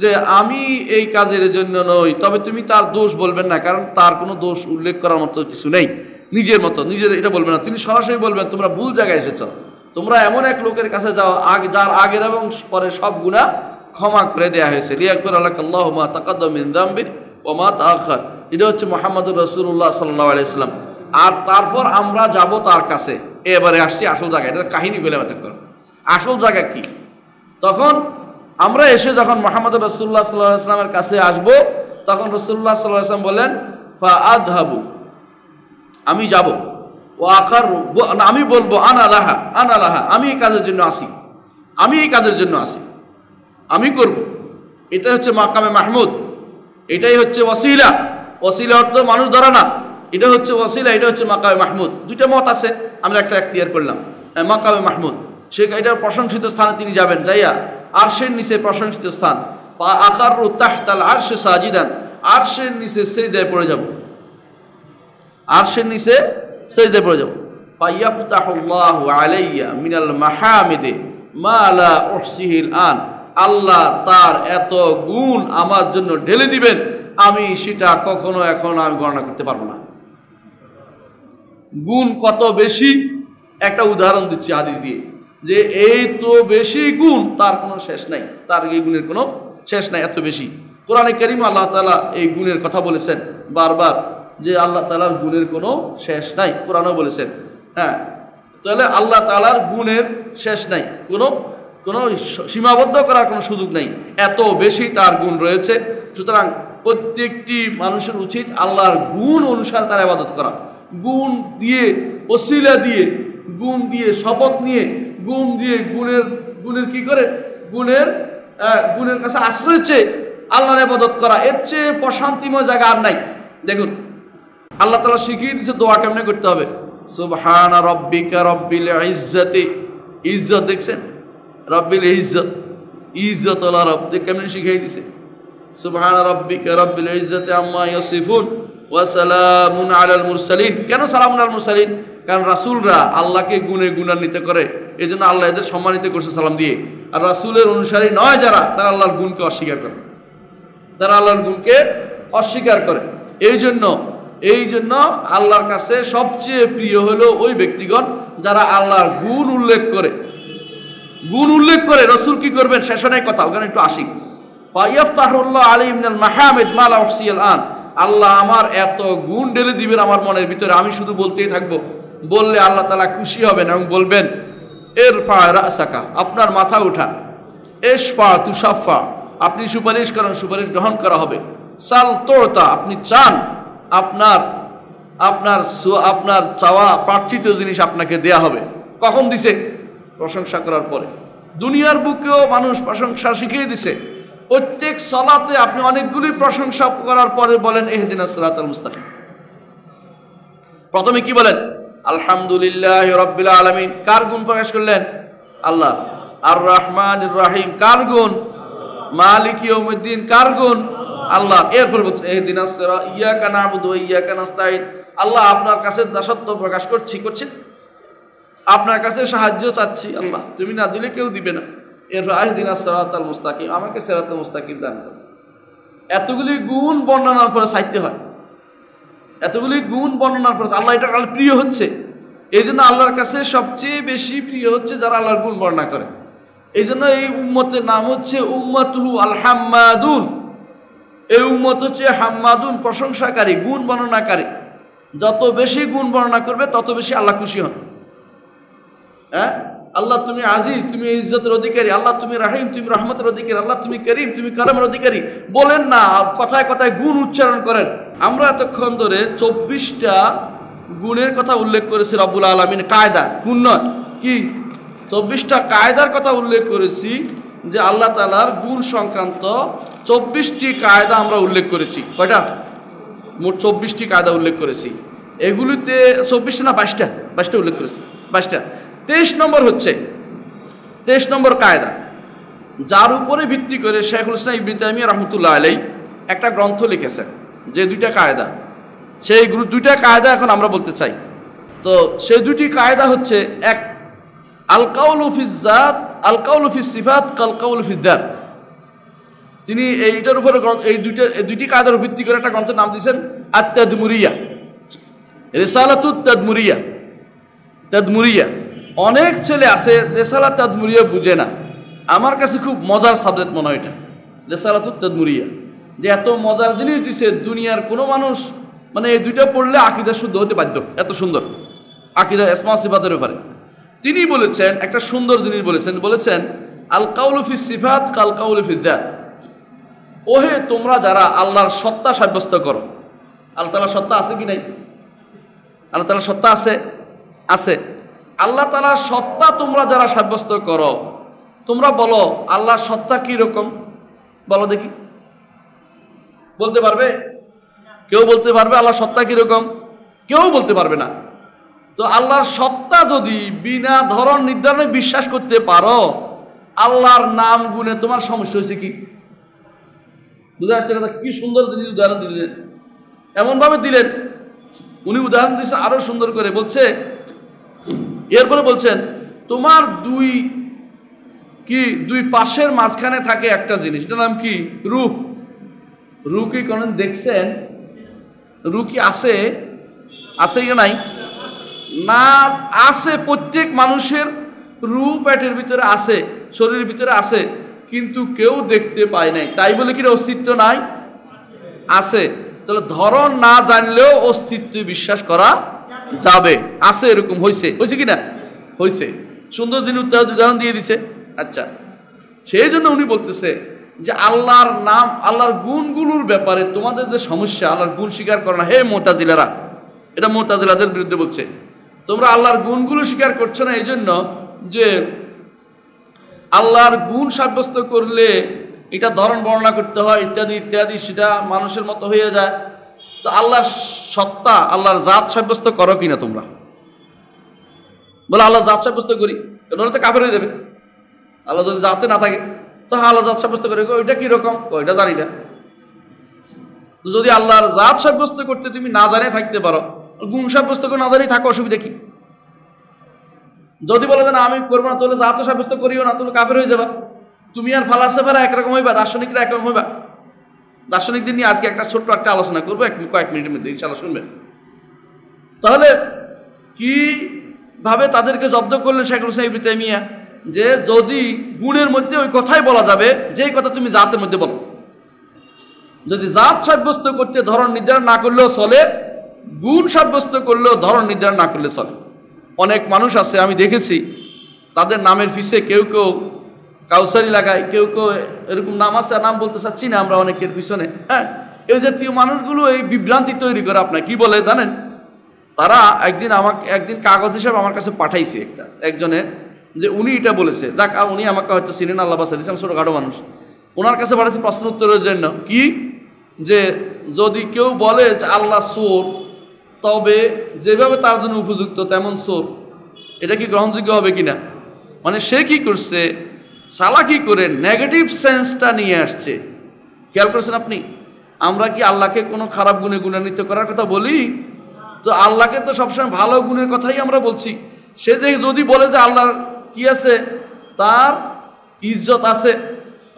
যে আমি এই কাজের জন্য নই, তবে তুমি তার দোষ বলবেন না, কারণ তার কোনো দোষ উল্লেখ করার মতো কিছু নেই, নিজের এটা বলবেন না। তিনি সরাসরি বলবেন তোমরা ভুল জায়গায় এসেছ, তোমরা এমন এক লোকের কাছে যাও যার আগের এবং পরে সব গুনাহ ক্ষমা করে দেয়া হয়েছে। লিয়াগফির লাকাল্লাহু মা তাকাদ্দাম মিন যামবি ওয়া মা তাআখার। এটা হচ্ছে মুহাম্মদুর রাসূলুল্লাহ সাল্লাল্লাহু আলাইহি ওয়াসাল্লাম। আর তারপর আমরা যাব তার কাছে। এবারে আসছি আসল জায়গায়, এটা কাহিনী বললাম এতক্ষণ। আসল জায়গা কি? তখন আমরা এসে যখন মুহাম্মদুর রাসূলুল্লাহ সাল্লাল্লাহু আলাইহি ওয়াসাল্লামের কাছে আসব, তখন রাসূলুল্লাহ সাল্লাল্লাহু আলাইহি ওয়াসাল্লাম বলেন ফা আযহাবু, আমি যাব, ও আখার, আমি বলবো আনা লাহা, আমি এই কাজের জন্য আসি, আমি করব। এটা হচ্ছে মাকামে মাহমুদ, এটাই হচ্ছে ওয়াসিলা। ওয়াসিলা অর্থ মানুষ ধরা না, এটা হচ্ছে ওয়াসিলা, এটা হচ্ছে মাকামে মাহমুদ। দুইটা মত আছে, আমরা একটা এখতিয়ার করলাম মাকামে মাহমুদ। সে এটার প্রশংসিত স্থানে তিনি যাবেন, যাইয়া আরশের নিচে প্রশংসিত স্থান আকারু তাহতাল আরশে সাজিদান, আরশের নিচে সিজদায় পড়ে যাব, আরশের নিচে সিজদায় পড়ে যাব। ফায়াফতাহুল্লাহু আলাইয়া মিনাল মাহামিদে মা লা উহসিহিল আন, আল্লাহ তার এত গুণ আমার জন্য ঢেলে দিবেন, আমি সেটা কখনো এখন আমি গণনা করতে পারবো না। গুণ কত বেশি, একটা উদাহরণ দিচ্ছি হাদিস দিয়ে, যে এই তো বেশি গুণ, তার কোনো শেষ নাই, তার এই গুণের কোনো শেষ নাই, এত বেশি। কোরআনে কারীমে আল্লাহ তাআলা এই গুণের কথা বলেছেন বারবার, যে আল্লাহ তাআলার গুণের কোনো শেষ নাই, কোরআনেও বলেছেন। হ্যাঁ, তাহলে আল্লাহ তাআলার গুণের শেষ নাই, কোনো সীমাবদ্ধ করার কোনো সুযোগ নেই, এত বেশি তার গুণ রয়েছে। সুতরাং প্রত্যেকটি মানুষের উচিত আল্লাহর গুণ অনুসারে তার ইবাদত করা, গুণ দিয়ে, ওসিলা দিয়ে, গুণ দিয়ে, শপথ নিয়ে, গুণ দিয়ে, গুণের কি করে, গুণের কাছে আশ্রয় চেয়ে আল্লাহর ইবাদত করা, এর চেয়ে প্রশান্তিময় জায়গা আর নাই। দেখুন আল্লাহ তাআলা শিখিয়ে দিয়েছে দোয়া কেমনে করতে হবে। সুবহানা রাব্বিকা রাব্বিল ইজ্জাতি, ইজ্জত দেখছেন, রাব্বিল ইজ্জত, ইজ্জত আল্লাহ রব কেমনে শিখিয়ে দিয়েছে। সুবহানা রাব্বিকা রাব্বিল ইজ্জাতি আম্মা ইয়াসিফুন ওয়া সালামুন আলাল মুরসালিন। কেন সালামুন আলাল মুরসালিন? কারণ রাসূলরা আল্লাহকে গুণে গুণান্বিত করে, এই জন্য আল্লাহ এদের সম্মানিত করছে সালাম দিয়ে। আর রাসূলের অনুসারী নয় যারা, তারা আল্লাহর গুণকে অস্বীকার করে, তারা আল্লাহর গুণকে অস্বীকার করে। এই জন্য আল্লাহর কাছে সবচেয়ে প্রিয় হলো ওই ব্যক্তিগণ যারা আল্লাহর গুণ উল্লেখ করে। রাসূল কি করবেন শেষ নাই কথা, ওখানে একটু আসি। ফায়াফতাহুল্লাহু আলাইহি মিনাল মাহামিদ মা লা উহসিল আন, আল্লাহ আমার এত গুণ ঢেলে দিবেন আমার মনের ভিতরে, আমি শুধু বলতেই থাকবো। বললে আল্লাহ তাআলা খুশি হবেন এবং বলবেন ইরফা রাসাকা, আপনার মাথা উঠান, ইশফা তুশাফা, আপনি সুপারিশ করেন, সুপারিশ গ্রহণ করা হবে। সাল তোতা, আপনি চান, আপনার চাওয়া প্রার্থিত জিনিস আপনাকে দেয়া হবে। কখন দিছে? প্রশংসা করার পরে। দুনিয়ার বুকেও মানুষ প্রশংসা শিখিয়ে দিছে। প্রত্যেক সালাতে আপনি অনেকগুলি প্রশংসা করার পরে বলেন ইহদিনাস সিরাতাল মুস্তাকিম। প্রথমে কি বলেন? আলহামদুলিল্লাহি রাব্বিল আলামিন। কার গুণ প্রকাশ করলেন? আল্লাহ। আর রহমানির রহিম, কার গুণ? মালিক ইয়াউমিদ্দিন, কার গুণ? আল্লাহ। এরপর বলছেন ইহদিনাস সিরাত ইয়াকা না'বুদু ওয়া ইয়াকা নাস্তাঈন, আল্লাহ আপনার কাছে দাসত্ব প্রকাশ করছি, আপনার কাছে সাহায্য চাচ্ছি, আল্লাহ তুমি না দিলে কেউ দিবে না। এরপর ইহদিনাস সিরাতাল মুস্তাকিম, আমাকে সিরাতাল মুস্তাকিম দান করো। এতগুলি গুণ বর্ণনার পরে চাইতে হয়, এতগুলি গুণ বর্ণনার পরে আল্লাহ এটা প্রিয় হচ্ছে। এই জন্য আল্লাহর কাছে সবচেয়ে বেশি প্রিয় হচ্ছে যারা আল্লাহর গুণ বর্ণনা করে। এই জন্য এই উম্মতের নাম হচ্ছে উম্মাতুহু আল হাম্মাদুন। এই উম্মত হচ্ছে হাম্মাদুন, প্রশংসাকারী, গুণ বর্ণনাকারী। যত বেশি গুণ বর্ণনা করবে তত বেশি আল্লাহ খুশি হন। হ্যাঁ, আল্লাহ তুমি আজিজ, তুমি ইজ্জতের অধিকারী, আল্লাহ তুমি রাহিম, তুমি রহমতের অধিকারী, আল্লাহ তুমি করিম, তুমি কারামের অধিকারী বলেন না, কথায় কথায় গুণ উচ্চারণ করেন। আমরা এতক্ষণ ধরে 24টা গুণের কথা উল্লেখ করেছি রব্বুল আলামিন, কায়দা, গুণ নয়, কি 24টা কায়দার কথা উল্লেখ করেছি, যে আল্লাহ তাআলার গুণ সংক্রান্ত 24টি কায়দা আমরা উল্লেখ করেছি। কয়টা? মোট 24টি কায়দা উল্লেখ করেছি। এগুলিতে 24টা না 22টা উল্লেখ করেছি, 22টা। 23 নম্বর কায়দা, যার উপরে ভিত্তি করে শাইখুল ইসলাম ইবনে তাইমিয়া রাহমাতুল্লাহ আলাইহি একটা গ্রন্থ লিখেছেন, যে দুইটা কায়দা, সেই দুইটা কায়দা এখন আমরা বলতে চাই। তো সেই দুটি কায়দা হচ্ছে, এক আল কাউলু ফিজ জাত, আল কাউলু ফিস সিফাত কাল কাউলু ফিদ দাত। তিনি এইটার উপরে এই দুইটি কায়দার ভিত্তি করে একটা গ্রন্থের নাম দিয়েছেন আত-তাদমুরিয়া, রিসালাতুত তাদমুরিয়া। অনেক ছেলে আছে রিসালাত তাদমুরিয়া বুঝে না। আমার কাছে খুব মজার সাবজেক্ট মনে হয় এটা, রিসালাতুত তাদমুরিয়া। যে এত মজার জিনিস দিছে, দুনিয়ার কোনো মানুষ মানে এই দুইটা পড়লে আকীদা শুদ্ধ হতে বাধ্য। এত সুন্দর আকীদা ইসমা সিফাতের ব্যাপারে তিনি বলেছেন একটা সুন্দর জিনিস বলেছেন আল কাউলু ফিস সিফাত কাল কাউলু ফিদ দাত। ওহে তোমরা যারা আল্লাহর সত্তা সাব্যস্ত করো, আল্লাহ তাআলার সত্তা আছে কি নাই? আল্লাহ তাআলার সত্তা আছে। আল্লাহ তাআলার সত্তা তোমরা যারা সাব্যস্ত করো, তোমরা বলো আল্লাহর সত্তা কি রকম? বলো দেখি, বলতে পারবে? কেউ বলতে পারবে আল্লাহর সত্তা কি রকম? কেউ বলতে পারবে না। তো আল্লাহর সত্তা যদি বিনা ধরন নির্ধারণে বিশ্বাস করতে পারো, আল্লাহর নাম গুণে তোমার সমস্যা হয়েছে কি? বুঝে আসছে কথা? কি সুন্দর উদাহরণ দিলেন, এমনভাবে দিলেন, উনি উদাহরণ দিয়েছেন আরো সুন্দর করে। বলছে, এরপরে বলছেন, তোমার দুই পাশের মাঝখানে থাকে একটা জিনিস, এটার নাম কি? রূপ। রূপ কি কোনদিন দেখছেন? রূপ কি আছে? আছে কি নাই? না, আছে। প্রত্যেক মানুষের রূপ পেটের ভিতরে আছে, শরীরের ভিতরে আছে, কিন্তু কেউ দেখতে পায় নাই। তাই বলে কি অস্তিত্ব নাই? আছে। তাহলে ধরন না জানলেও অস্তিত্ব বিশ্বাস করা যাবে। আছে, এরকম হয়েছে কি না? হয়েছে। সুন্দর দিন উদাহরণ দিয়ে দিছে। আচ্ছা, সেই জন্য উনি বলতেছে যে আল্লাহর নাম, আল্লাহর গুণগুলোর ব্যাপারে তোমাদের যে সমস্যা, আল্লাহর গুণ স্বীকার করো না। হে মুতাজিলারা, এটা মুতাজিলাদের বিরুদ্ধে বলছে, তোমরা আল্লাহর গুণগুলো স্বীকার করছো না এই জন্য যে আল্লাহর গুণ সাব্যস্ত করলে এটা ধরন বর্ণনা করতে হয় ইত্যাদি ইত্যাদি, সেটা মানুষের মতো হয়ে যায়। তো আল্লাহর সত্তা, আল্লাহর জাত সাব্যস্ত করো কিনা তোমরা? বলে আল্লাহ জাত সাব্যস্ত করি, ওনারা তো কাফের হয়ে যাবে। আল্লাহ যদি জাতে না থাকে তো আল্লাহ জাত সাব্যস্ত করে, ওইটা কিরকম? ওইটা জানি না। যদি আল্লাহর জাত সাব্যস্ত করতে তুমি না জানে থাকতে পারো, গুণ সাব্যস্ত করে না জানিয়ে থাকো, অসুবিধা কি? যদি বলে যে না আমি করবো না, তাহলে জাত সাব্যস্ত করিও না, তাহলে কাফের হয়ে যাবা। তুমি আর ফালাসেফারা একরকম হইবা, দার্শনিকরা একরকম হইবা। দার্শনিকদের নিয়ে আজকে ছোট্ট একটা আলোচনা করবো, কয়েক মিনিটের মধ্যে, ইনশাআল্লাহ শুনবেন। তাহলে কিভাবে তাদেরকে জব্দ করলেন শেখ হোসেন ইবনে তাইমিয়া, যে যদি গুণের মধ্যে ওই কথাই বলা যাবে যেই কথা তুমি জাতের মধ্যে বলো। যদি জাত সাব্যস্ত করতে ধরন নির্ধারণ না করলেও চলে, গুণ সাব্যস্ত করলেও ধরন নির্ধারণ না করলে চলে। অনেক মানুষ আছে আমি দেখেছি, তাদের নামের পিছে কেউ কেউ কাউসারি লাগায়, কেউ কেউ এরকম নাম আছে, নাম বলতে চাচ্ছি না আমরা, অনেকের পিছনে। হ্যাঁ, এই জাতীয় মানুষগুলো এই বিভ্রান্তি তৈরি করে। আপনার কি বলে জানেন? তারা একদিন কাগজ হিসাবে আমার কাছে পাঠাইছে একজনে, যে উনি এটা বলেছে, যাক উনি আমাকে হয়তো চিনেন, আল্লাহ বাসা দিয়েছে, আমি ছোটোখাটো মানুষ। ওনার কাছে পাঠাইছে প্রশ্ন উত্তরের জন্য কি, যে যদি কেউ বলে যে আল্লাহ চোর, তবে যেভাবে তার জন্য উপযুক্ত তেমন চোর, এটা কি গ্রহণযোগ্য হবে কিনা? মানে সে কি করছে, চালাকি করে নেগেটিভ সেন্সটা নিয়ে আসছে। খেয়াল করেছেন আপনি? আমরা কি আল্লাহকে কোনো খারাপ গুণে গুণান্বিত করার কথা বলি? তো আল্লাহকে তো সবসময় ভালো গুণের কথাই আমরা বলছি। সে যে যদি বলে যে আল্লাহর কি আছে, তার ইজ্জত আছে,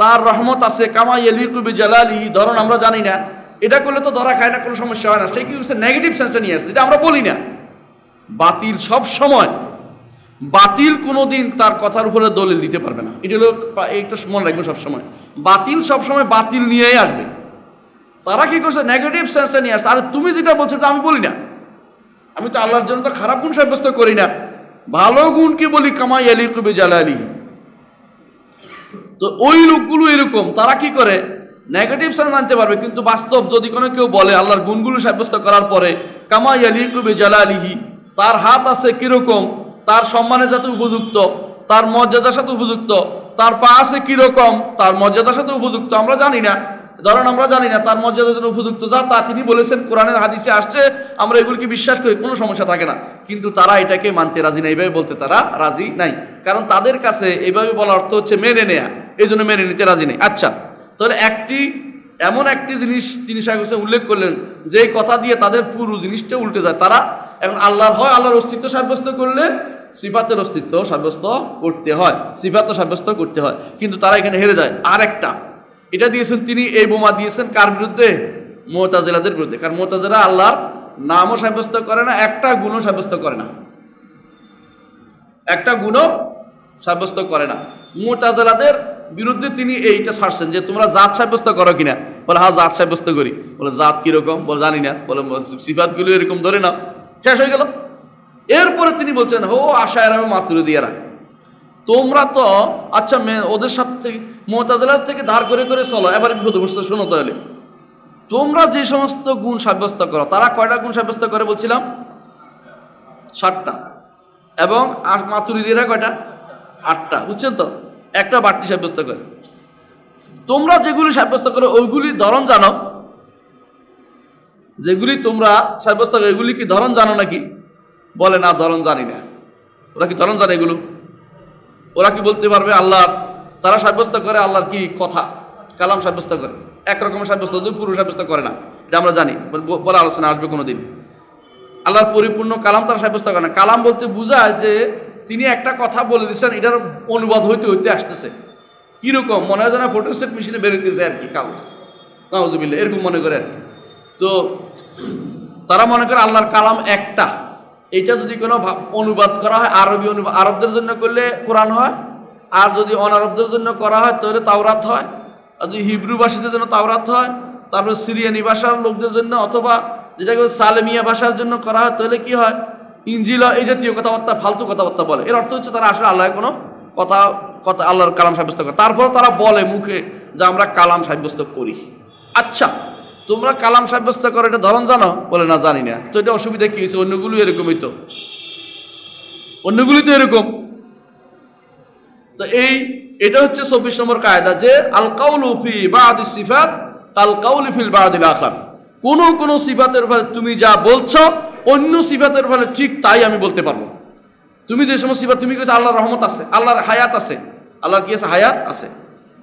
তার রহমত আছে, কামা ইয়ালিকু বিজালালিহি, ধরন আমরা জানি না, এটা করলে তো ধরা খায় না, কোনো সমস্যা হয় না। সে কি করছে, নেগেটিভ সেন্সটা নিয়ে আসছে, যেটা আমরা বলি না। বাতিল সব সময়, বাতিল কোনোদিন তার কথার উপরে দলিল দিতে পারবে না। এটা হলো, এইটা মনে রাখবেন সবসময়, বাতিল সবসময় বাতিল নিয়েই আসবে। তারা কি করছে, নেগেটিভ সেন্সটা নিয়ে আসছে। আরে তুমি যেটা বলছো তো আমি বলি না, আমি তো আল্লাহর জন্য তো খারাপ গুণ সাব্যস্ত করি না, ভালো গুণকে বলি, কামা ইয়ালিকু বিজালালিহি। তো ওই লোকগুলো এরকম, তারা কি করে, নেগেটিভ সেন্স আনতে পারবে, কিন্তু বাস্তব যদি কোনো কেউ বলে আল্লাহর গুণগুলো সাব্যস্ত করার পরে, কামা ইয়ালিকু বিজালালিহি, তার হাত আছে কিরকম, তার সম্মানের সাথে উপযুক্ত, তার মর্যাদার সাথে উপযুক্ত, তার পা আছে কিরকম, তার মর্যাদার সাথে উপযুক্ত, আমরা জানি না, ধরেন আমরা জানি না তার মর্যাদার জন্য উপযুক্ত যা, তা তিনি বলেছেন, কোরআনের হাদিসে আসছে, আমরা এগুলিকে বিশ্বাস করি, কোনো সমস্যা থাকে না। কিন্তু তারা এটাকে মানতে রাজি নাই, এইভাবে বলতে তারা রাজি নাই, কারণ তাদের কাছে এইভাবে বলার অর্থ হচ্ছে মেনে নেয়া, এই জন্য মেনে নিতে রাজি নেই। আচ্ছা, তাহলে এমন একটি জিনিস তিনি শেখ হোসেন উল্লেখ করলেন, যে কথা দিয়ে তাদের পুরো জিনিসটা উল্টে যায়। তারা এখন আল্লাহর হয়, আল্লাহর অস্তিত্ব সাব্যস্ত করলে সিফাতের অস্তিত্ব সাব্যস্ত করতে হয়, সিফাতও সাব্যস্ত করতে হয়, কিন্তু তারা এখানে হেরে যায়। আর একটা এটা দিয়েছেন তিনি, এই বোমা দিয়েছেন কার বিরুদ্ধে? মুতাজিলাদের বিরুদ্ধে। কারণ মুতাজিলা আল্লাহর নামও সাব্যস্ত করে না, একটা গুণও সাব্যস্ত করে না, একটা গুণও সাব্যস্ত করে না। মুতাজিলাদের বিরুদ্ধে তিনি এইটা ছাড়ছেন যে তোমরা জাত সাব্যস্ত করো কিনা? বলে হ্যাঁ জাত সাব্যস্ত করি। বলে জাত কিরকম? বলে জানি না। বলে সিফাতগুলো এরকম ধরে নাও, শেষ হয়ে গেল। এরপরে তিনি বলছেন, হো আশায়েরা এবং মাতুরিদিয়ারা, তোমরা তো আচ্ছা ওদের সাথে মুতাজিলার থেকে ধার করে করে চলো, এবারে বিপদ বসতে। শোনো তাহলে, তোমরা যে সমস্ত গুণ সাব্যস্ত করো, তারা কয়টা গুণ সাব্যস্ত করে বলছিলাম? 7টা। এবং মাতুরিদিয়ারা কয়টা? 8টা। বুঝছেন তো? একটা বাড়তি সাব্যস্ত করে। তোমরা যেগুলি সাব্যস্ত করো ওইগুলির ধরন জানো, যেগুলি তোমরা সাব্যস্ত করো এগুলি কি ধরন জানো নাকি? বলে না, ধরন জানি না। ওরা কি ধরন জানে এগুলো? ওরা কি বলতে পারবে আল্লাহ? তারা সাব্যস্ত করে আল্লাহর কি কথা, কালাম সাব্যস্ত করে, একরকমের সাব্যস্ত, পুরো সাব্যস্ত করে না, এটা আমরা জানি, বলে আলোচনা আসবে কোনোদিন। আল্লাহর পরিপূর্ণ কালাম তারা সাব্যস্ত করে না। কালাম বলতে বোঝায় যে তিনি একটা কথা বলে দিচ্ছেন, এটার অনুবাদ হইতে হইতে আসতেছে। কীরকম মনে হয় যেন ফটোস্টেট মেশিনে বেরোতেছে আর কি, কাগজ, নাউজুবিল্লাহ, এরকম মনে করে আর কি। তো তারা মনে করে আল্লাহর কালাম একটা, এটা যদি কোনো অনুবাদ করা হয়, আরবি অনুবাদ, আরবদের জন্য করলে কোরআন হয়, আর যদি অনারবদের জন্য করা হয় তাহলে তাওরাত হয়, আর যদি হিব্রু ভাষীদের জন্য তাওরাত হয়, তারপরে সিরিয়ানি ভাষার লোকদের জন্য অথবা যেটাকে সালেমিয়া ভাষার জন্য করা হয় তাহলে কি হয়, ইঞ্জিল। এই জাতীয় কথাবার্তা, ফালতু কথাবার্তা বলে। এর অর্থ হচ্ছে তারা আসলে আল্লাহ কোনো কথা কথা আল্লাহর কালাম সাব্যস্ত করে। তারপর তারা বলে মুখে যে আমরা কালাম সাব্যস্ত করি। আচ্ছা, তোমরা কালাম সাব্যস্ত করো, এটা ধরন জানো? বলে না, জানি না। তো এটা অসুবিধা কি হয়েছে? অন্যগুলো এরকমই তো, অন্যগুলি তো এরকম। তো এটা হচ্ছে 24 নম্বর কায়দা, যে আল কাউলু ফি বা'দি সিফাত কাল কাউলি ফিল বা'দিল আখার। কোন সিফাতের ফলে তুমি যা বলছো অন্য সিফাতের ফলে ঠিক তাই আমি বলতে পারবো। তুমি যে সমস্ত সিফাত, তুমি কেছো আল্লাহর রহমত আছে, আল্লাহর হায়াত আছে, আল্লাহর কি আছে? হায়াত আছে।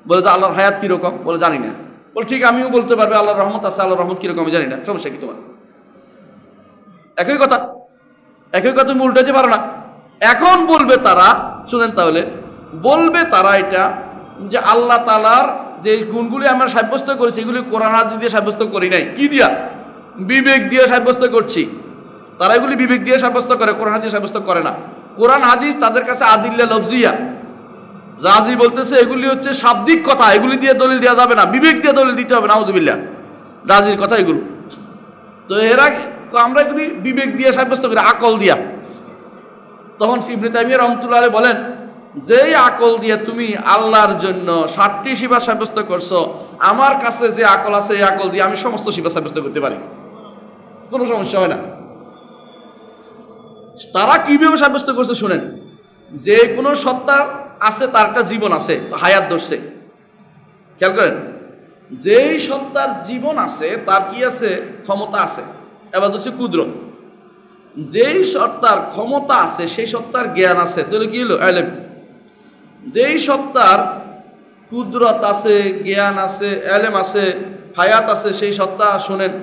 বলে যে আল্লাহর হায়াত কিরকম? বলে জানি না। বলে ঠিক, আমিও বলতে পারবে আল্লাহর রহমত আছে, আল্লাহর রহমত কিরকম আমি জানি না, সমস্যা কি তোমার? একই কথা, একই কথা, তুমি উল্টাতে পারো না। এখন বলবে তারা, শুনেন তাহলে, বলবে তারা এটা যে আল্লাহ তাআলার যে গুণগুলি আমরা সাব্যস্ত করেছি এগুলি কোরআন হাদিস দিয়ে সাব্যস্ত করি নাই। কি দিয়া? বিবেক দিয়ে সাব্যস্ত করছি। তারা এগুলি বিবেক দিয়ে সাব্যস্ত করে, কোরআন হাদিস সাব্যস্ত করে না। কোরআন হাদিস তাদের কাছে আদিল্লা লফজিয়া, জাজি বলতেছে এগুলি হচ্ছে শাব্দিক কথা, এগুলি দিয়ে দলিল দেওয়া যাবে না, বিবেক দিয়ে দলিল দিতে হবে। নাউযুবিল্লাহ, রাজির কথা এগুলো। তো এরা আমরা এগুলি বিবেক দিয়ে সাব্যস্ত করি, আকল দিয়া। তখন ইবনে তাইমিয়া রাহমাতুল্লাহ আলাইহি বলেন, যেই আকল দিয়ে তুমি আল্লাহর জন্য 60টি সিফাত সাব্যস্ত করছো, আমার কাছে যে আকল আছে এই আকল দিয়ে আমি সমস্ত সিফাত সাব্যস্ত করতে পারি, কোনো সমস্যা হয় না। তারা কিভাবে সাব্যস্ত করছে শুনেন। যে কোনো সত্তার আছে, তার একটা জীবন আছে, তো হায়াত ধরছে। খেয়াল করেন, যেই সত্তার জীবন আছে তার কি আছে? ক্ষমতা আছে, এবার হচ্ছে কুদরত। যেই সত্তার ক্ষমতা আছে সেই সত্তার জ্ঞান আছে, তাহলে কি হলো? ইলম। যেই সত্তার কুদরত আছে, জ্ঞান আছে, ইলম আছে, হায়াত আছে, সেই সত্তা শোনেন,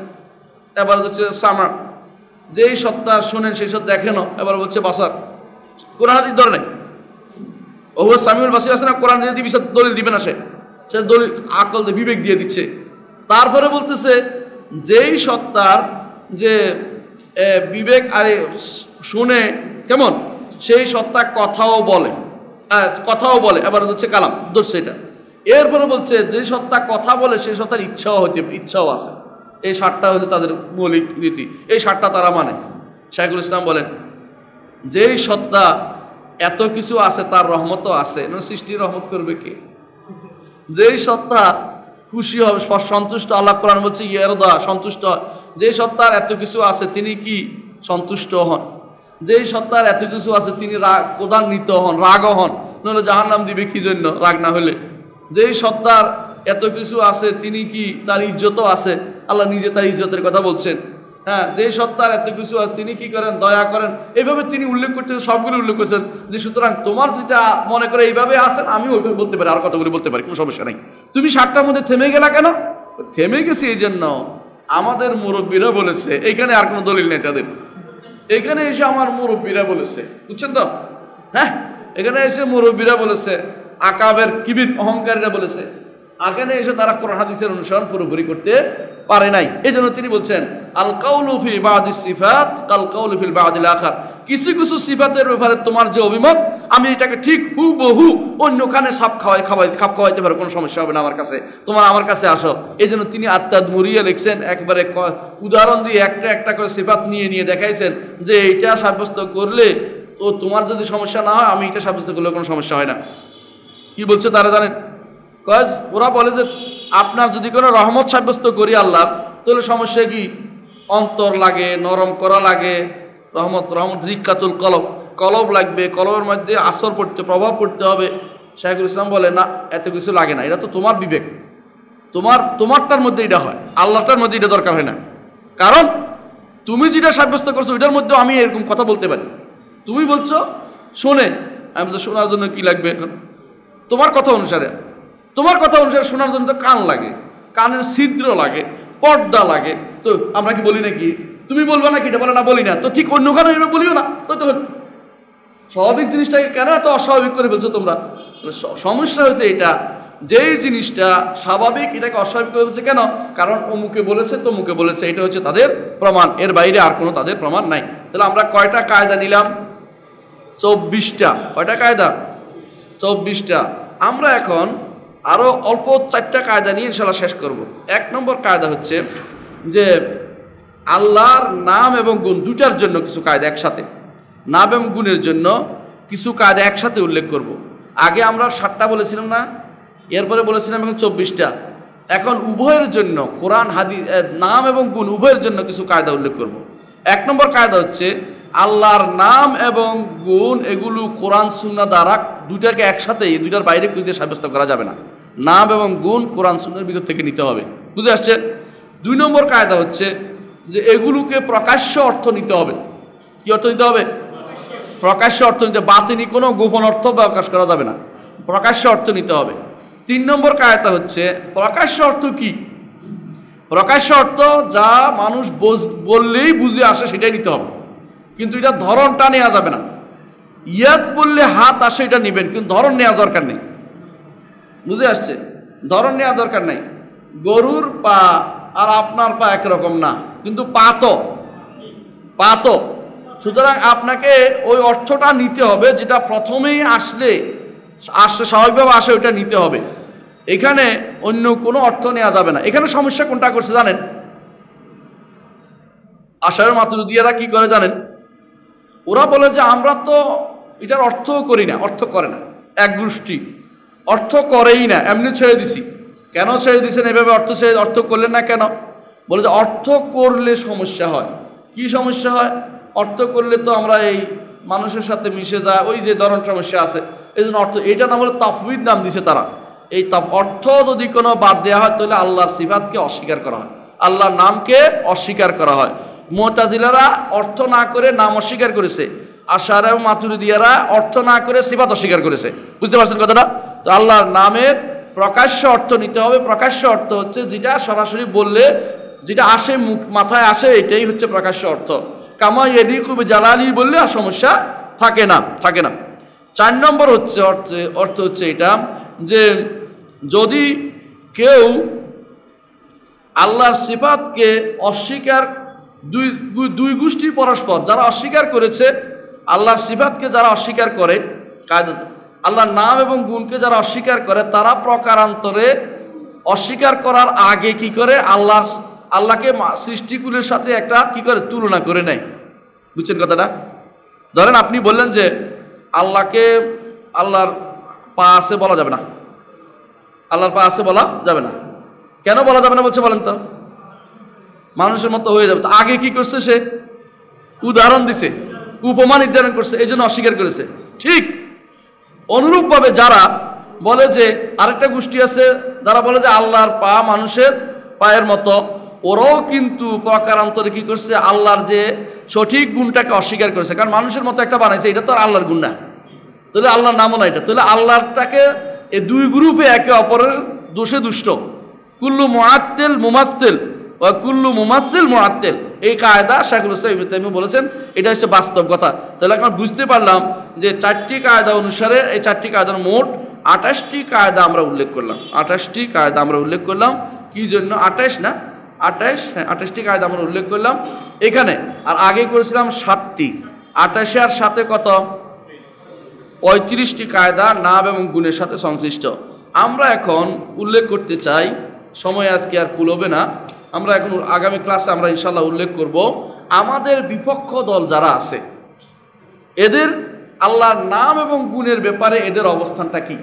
এবার হচ্ছে সামা। যেই সত্তা শোনেন সেই সত্তা দেখেন, এবার বলছে বাসার। কোরআন হাদিস ধরে নেই, ও সামিউল বাসির আছে না, কোরআন যদি দলিল দিবে না, সে দলিল আকল দিয়ে বিবেক দিয়ে দিচ্ছে। তারপরে বলতেছে যেই সত্তার যে বিবেক আর শুনে কেমন, সেই সত্তা কথাও বলে, এবার হচ্ছে কালাম ধরছে এটা। এরপরে বলছে যে সত্তা কথা বলে সেই সত্তার ইচ্ছাও আছে। এই 7টা হলো তাদের মৌলিক রীতি, এই 7টা তারা মানে। শাইখুল ইসলাম বলেন, যেই সত্তা এত কিছু আছে তার রহমতও আছে, সৃষ্টির রহমত করবে কে? যেই সত্তা খুশি হবে, সন্তুষ্ট, আল্লাহ কোরআন বলছে ইয়ারদা, সন্তুষ্ট হয়। যেই সত্তার এত কিছু আছে তিনি কি সন্তুষ্ট হন। যেই সত্তার এত কিছু আছে তিনি ক্রোধান্বিত হন, রাগও হন, নইলে জাহান্নাম দিবে কি জন্য? রাগ না হলে। যেই সত্তার এত কিছু আছে তিনি কি তার ইজ্জতও আছে, আল্লাহ নিজে তার ইজ্জতের কথা বলছেন। হ্যাঁ, যেই সত্তার এত কিছু আছে তিনি কি করেন? দয়া করেন। এইভাবে তিনি উল্লেখ করতে সবগুলো উল্লেখ করেছেন যে সুতরাং তোমার যেটা মনে করে এইভাবে আছেন, আমিও ওইভাবে বলতে পারি, আর কতগুলো বলতে পারি, কোনো সমস্যা নেই। তুমি 7টার মধ্যে থেমে গেলা কেন? থেমে গেছি এই জন্য আমাদের মুরব্বীরা বলেছে, এইখানে আর কোনো দলিল নেই তাদের। এখানে এসে আমার মুরব্বীরা বলেছে, বুঝছেন তো? হ্যাঁ, এখানে এসে মুরব্বীরা বলেছে, আকাবের কিবির অহংকারীরা বলেছে। এখানে এসে তারা কোরআন হাদিসের অনুসরণ পুরোপুরি করতে পারে নাই। এই জন্য তিনি বলছেন আল কাউলু ফি বা'দিস সিফাত কাল কাউলি ফিল বা'দিল আখার। কিছু কিছু সিফাতের ব্যাপারে তোমার যে অভিমত, আমি এটাকে ঠিক হুবহু অন্যখানে খাপ খাওয়াইতে পারো, কোনো সমস্যা হবে না আমার কাছে, তোমার আমার কাছে আসো। এই জন্য তিনি আত্মাদমুরিয়া লিখছেন, একবারে উদাহরণ দিয়ে একটা করে সিফাত নিয়ে দেখাইছেন যে এইটা সাব্যস্ত করলে তো তোমার যদি সমস্যা না হয়, আমি এটা সাব্যস্ত করলে কোনো সমস্যা হয় না। কি বলছে তারা জানেন? ওরা বলে যে আপনার যদি কোনো রহমত সাব্যস্ত করি আল্লাহ, তাহলে সমস্যা কি? অন্তর লাগে, নরম করা লাগে, রহমত রিক্কাতুল কলব লাগবে, কলবের মধ্যে আসর পড়তে, প্রভাব পড়তে হবে। শাইখুল ইসলাম বলে না, এত কিছু লাগে না, এটা তো তোমার বিবেক, তোমারটার মধ্যে এটা হয়, আল্লাহটার মধ্যে এটা দরকার হয় না। কারণ তুমি যেটা সাব্যস্ত করছো ওইটার মধ্যে আমি এরকম কথা বলতে পারি। তুমি বলছো শোনে, আমি তো শোনার জন্য কি লাগবে এখন? তোমার কথা অনুসারে শোনার জন্য তো কান লাগে, কানের ছিদ্র লাগে, পর্দা লাগে। তো আমরা কি বলি নাকি তুমি বলবা নাকি? এটা বলে না, বলি না। তো ঠিক অন্য কারণে এটা বলিও না। তো তখন স্বাভাবিক জিনিসটাকে কেন এত অস্বাভাবিক করে ফেলছো তোমরা? সমস্যা হয়েছে এটা, যেই জিনিসটা স্বাভাবিক এটাকে অস্বাভাবিক করে ফেলছে। কেন? কারণ অমুকে বলেছে, তমুকে বলেছে, এটা হচ্ছে তাদের প্রমাণ, এর বাইরে আর কোনো তাদের প্রমাণ নাই। তাহলে আমরা কয়টা কায়দা নিলাম? 24টা। কয়টা কায়দা? 24টা। আমরা এখন আরও অল্প 4টা কায়দা নিয়ে ইনশাল্লাহ শেষ করব। 1 নম্বর কায়দা হচ্ছে যে আল্লাহর নাম এবং গুণ দুটার জন্য কিছু কায়দা একসাথে, নাম এবং গুণের জন্য কিছু কায়দা একসাথে উল্লেখ করব। আগে আমরা 7টা বলেছিলাম না, এরপরে বলেছিলাম এখন 24টা। এখন উভয়ের জন্য কোরআন হাদিস, নাম এবং গুণ উভয়ের জন্য কিছু কায়দা উল্লেখ করব। 1 নম্বর কায়দা হচ্ছে আল্লাহর নাম এবং গুণ এগুলো কোরআন সুন্নাহ দ্বারা দুটাকে একসাথে, এই দুটার বাইরে কিছু সাব্যস্ত করা যাবে না। নাম এবং গুণ কোরআন সুন্নাহর ভিতর থেকে নিতে হবে। বুঝে আসছে? 2 নম্বর কায়দা হচ্ছে যে এগুলোকে প্রকাশ্য অর্থ নিতে হবে। কি অর্থ নিতে হবে? প্রকাশ্য অর্থ নিতে, বাতিনি কোনো গোপন অর্থ প্রকাশ করা যাবে না, প্রকাশ্য অর্থ নিতে হবে। 3 নম্বর কায়দা হচ্ছে প্রকাশ্য অর্থ কি? প্রকাশ্য অর্থ যা মানুষ বললেই বুঝে আসে সেটাই নিতে হবে, কিন্তু এটা ধরনটা নেওয়া যাবে না। ইয়াদ বললে হাত আসে এটা নেবেন, কিন্তু ধরন নেওয়া দরকার নেই। বুঝে আসছে? ধরন নেওয়া দরকার নেই। গরুর পা আর আপনার পা একরকম না, কিন্তু পা তো। সুতরাং আপনাকে ওই অর্থটা নিতে হবে যেটা প্রথমেই আসলে স্বাভাবিকভাবে আসে, ওইটা নিতে হবে। এখানে অন্য কোনো অর্থ নেওয়া যাবে না। এখানে সমস্যা কোনটা করছে জানেন? আশায়ের মাতুরিদিয়ারা কি করে জানেন? ওরা বলে যে আমরা তো এটার অর্থও করি না, অর্থ করে না। এক গোষ্ঠী অর্থ করেই না, এমনি ছেড়ে দিছি। কেন ছেড়ে দিছেন এভাবে? অর্থ করলেন না কেন? বলে যে অর্থ করলে সমস্যা হয়। কি সমস্যা হয়? অর্থ করলে তো আমরা এই মানুষের সাথে মিশে যায়, ওই যে ধরন সমস্যা আছে, এই জন্য অর্থ। এইটা নাম হলো তাফউইদ নাম দিছে তারা। এই অর্থ যদি কোনো বাদ দেওয়া হয় তাহলে আল্লাহর সিফাতকে অস্বীকার করা হয়, আল্লাহর নামকে অস্বীকার করা হয়। মুতাজিলারা অর্থ না করে নাম অস্বীকার করেছে, আশারা এবং মাতুরিদিয়ারা অর্থ না করে সিফাত অস্বীকার করেছে। বুঝতে পারছেন কথাটা? তো আল্লাহর নামের প্রকাশ্য অর্থ নিতে হবে। প্রকাশ্য অর্থ হচ্ছে যেটা সরাসরি বললে যেটা আসে, মাথায় আসে, এটাই হচ্ছে প্রকাশ্য অর্থ। কামা ইয়াদিকু বিজালালি বললে আর সমস্যা থাকে না। 4 নম্বর হচ্ছে অর্থ হচ্ছে এটা যে যদি কেউ আল্লাহর সিফাতকে অস্বীকার, দুই গোষ্ঠী পরস্পর যারা অস্বীকার করেছে, আল্লাহর সিফাতকে যারা অস্বীকার করে, আল্লাহর নাম এবং গুণকে যারা অস্বীকার করে, তারা প্রকারান্তরে অস্বীকার করার আগে কি করে আল্লাহকে সৃষ্টিকুলের সাথে একটা কি করে তুলনা করে নেয়। বুঝছেন কথাটা? ধরেন আপনি বললেন যে আল্লাহর পা আছে বলা যাবে না, আল্লাহর পা আছে বলা যাবে না। কেন বলা যাবে না বলছে বলেন তো? মানুষের মতো হয়ে যাবে। তো আগে কি করছে? সে উদাহরণ দিছে, উপমা নির্ধারণ করছে, এই জন্য অস্বীকার করেছে। ঠিক অনুরূপভাবে যারা বলে যে আরেকটা গোষ্ঠী আছে যারা বলে যে আল্লাহর পা মানুষের পায়ের মতো, ওরাও কিন্তু প্রকারান্তরে কি করছে? আল্লাহর যে সঠিক গুণটাকে অস্বীকার করেছে। কারণ মানুষের মতো একটা বানাইছে, এটা তো আর আল্লাহর গুণ না, তাহলে আল্লাহর নামও না এটা। তাহলে আল্লাহটাকে এই দুই গ্রুপে একে অপরের দোষে দুষ্ট। কুল্লু মুআত্তিল মুমাসসিল ওয়া কুল্লু মুমাসসিল মুআত্তিল, এই কায়দা শাইখুল ইসলাম ইবনে তাইমিয়া বলেছেন। এটা হচ্ছে বাস্তব কথা। তাহলে আমরা বুঝতে পারলাম যে 4টি কায়দা অনুসারে, এই 4টি কায়দার মোট 28টি কায়দা আমরা উল্লেখ করলাম। 28টি কায়দা আমরা উল্লেখ করলাম। কি জন্য? 28 না, 28, হ্যাঁ 28টি কায়দা আমরা উল্লেখ করলাম এখানে। আর আগে করেছিলাম 7টি। 28 আর 7 কত? 35টি কায়দা নাম এবং গুণের সাথে সংশ্লিষ্ট। আমরা এখন উল্লেখ করতে চাই, সময় আজকে আর কুলোবে না, আমরা এখন আগামী ক্লাসে আমরা ইনশাল্লাহ উল্লেখ করব আমাদের বিপক্ষ দল যারা আছে এদের আল্লাহর নাম এবং গুণের ব্যাপারে এদের অবস্থানটা কি,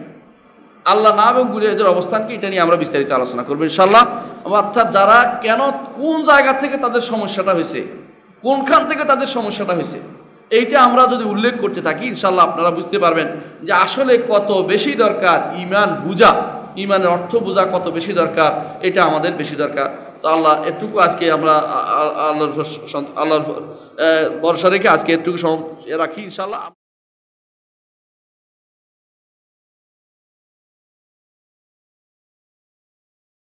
আল্লাহ নাম এবং গুণের এদের অবস্থান কি, এটা নিয়ে আমরা বিস্তারিত আলোচনা করবো ইনশাল্লাহ। অর্থাৎ যারা কেন, কোন জায়গা থেকে তাদের সমস্যাটা হয়েছে, কোনখান থেকে তাদের সমস্যাটা হয়েছে, এইটা আমরা যদি উল্লেখ করতে থাকি ইনশাল্লাহ আপনারা বুঝতে পারবেন যে আসলে কত বেশি দরকার ইমান বুঝা, ইমানের অর্থ বোঝা কত বেশি দরকার, এটা আমাদের বেশি দরকার। তো আল্লাহ এটুকু আজকে আমরা আল্লাহর ভরসা রেখে আজকে এটুকু রাখি ইনশাআল্লাহ।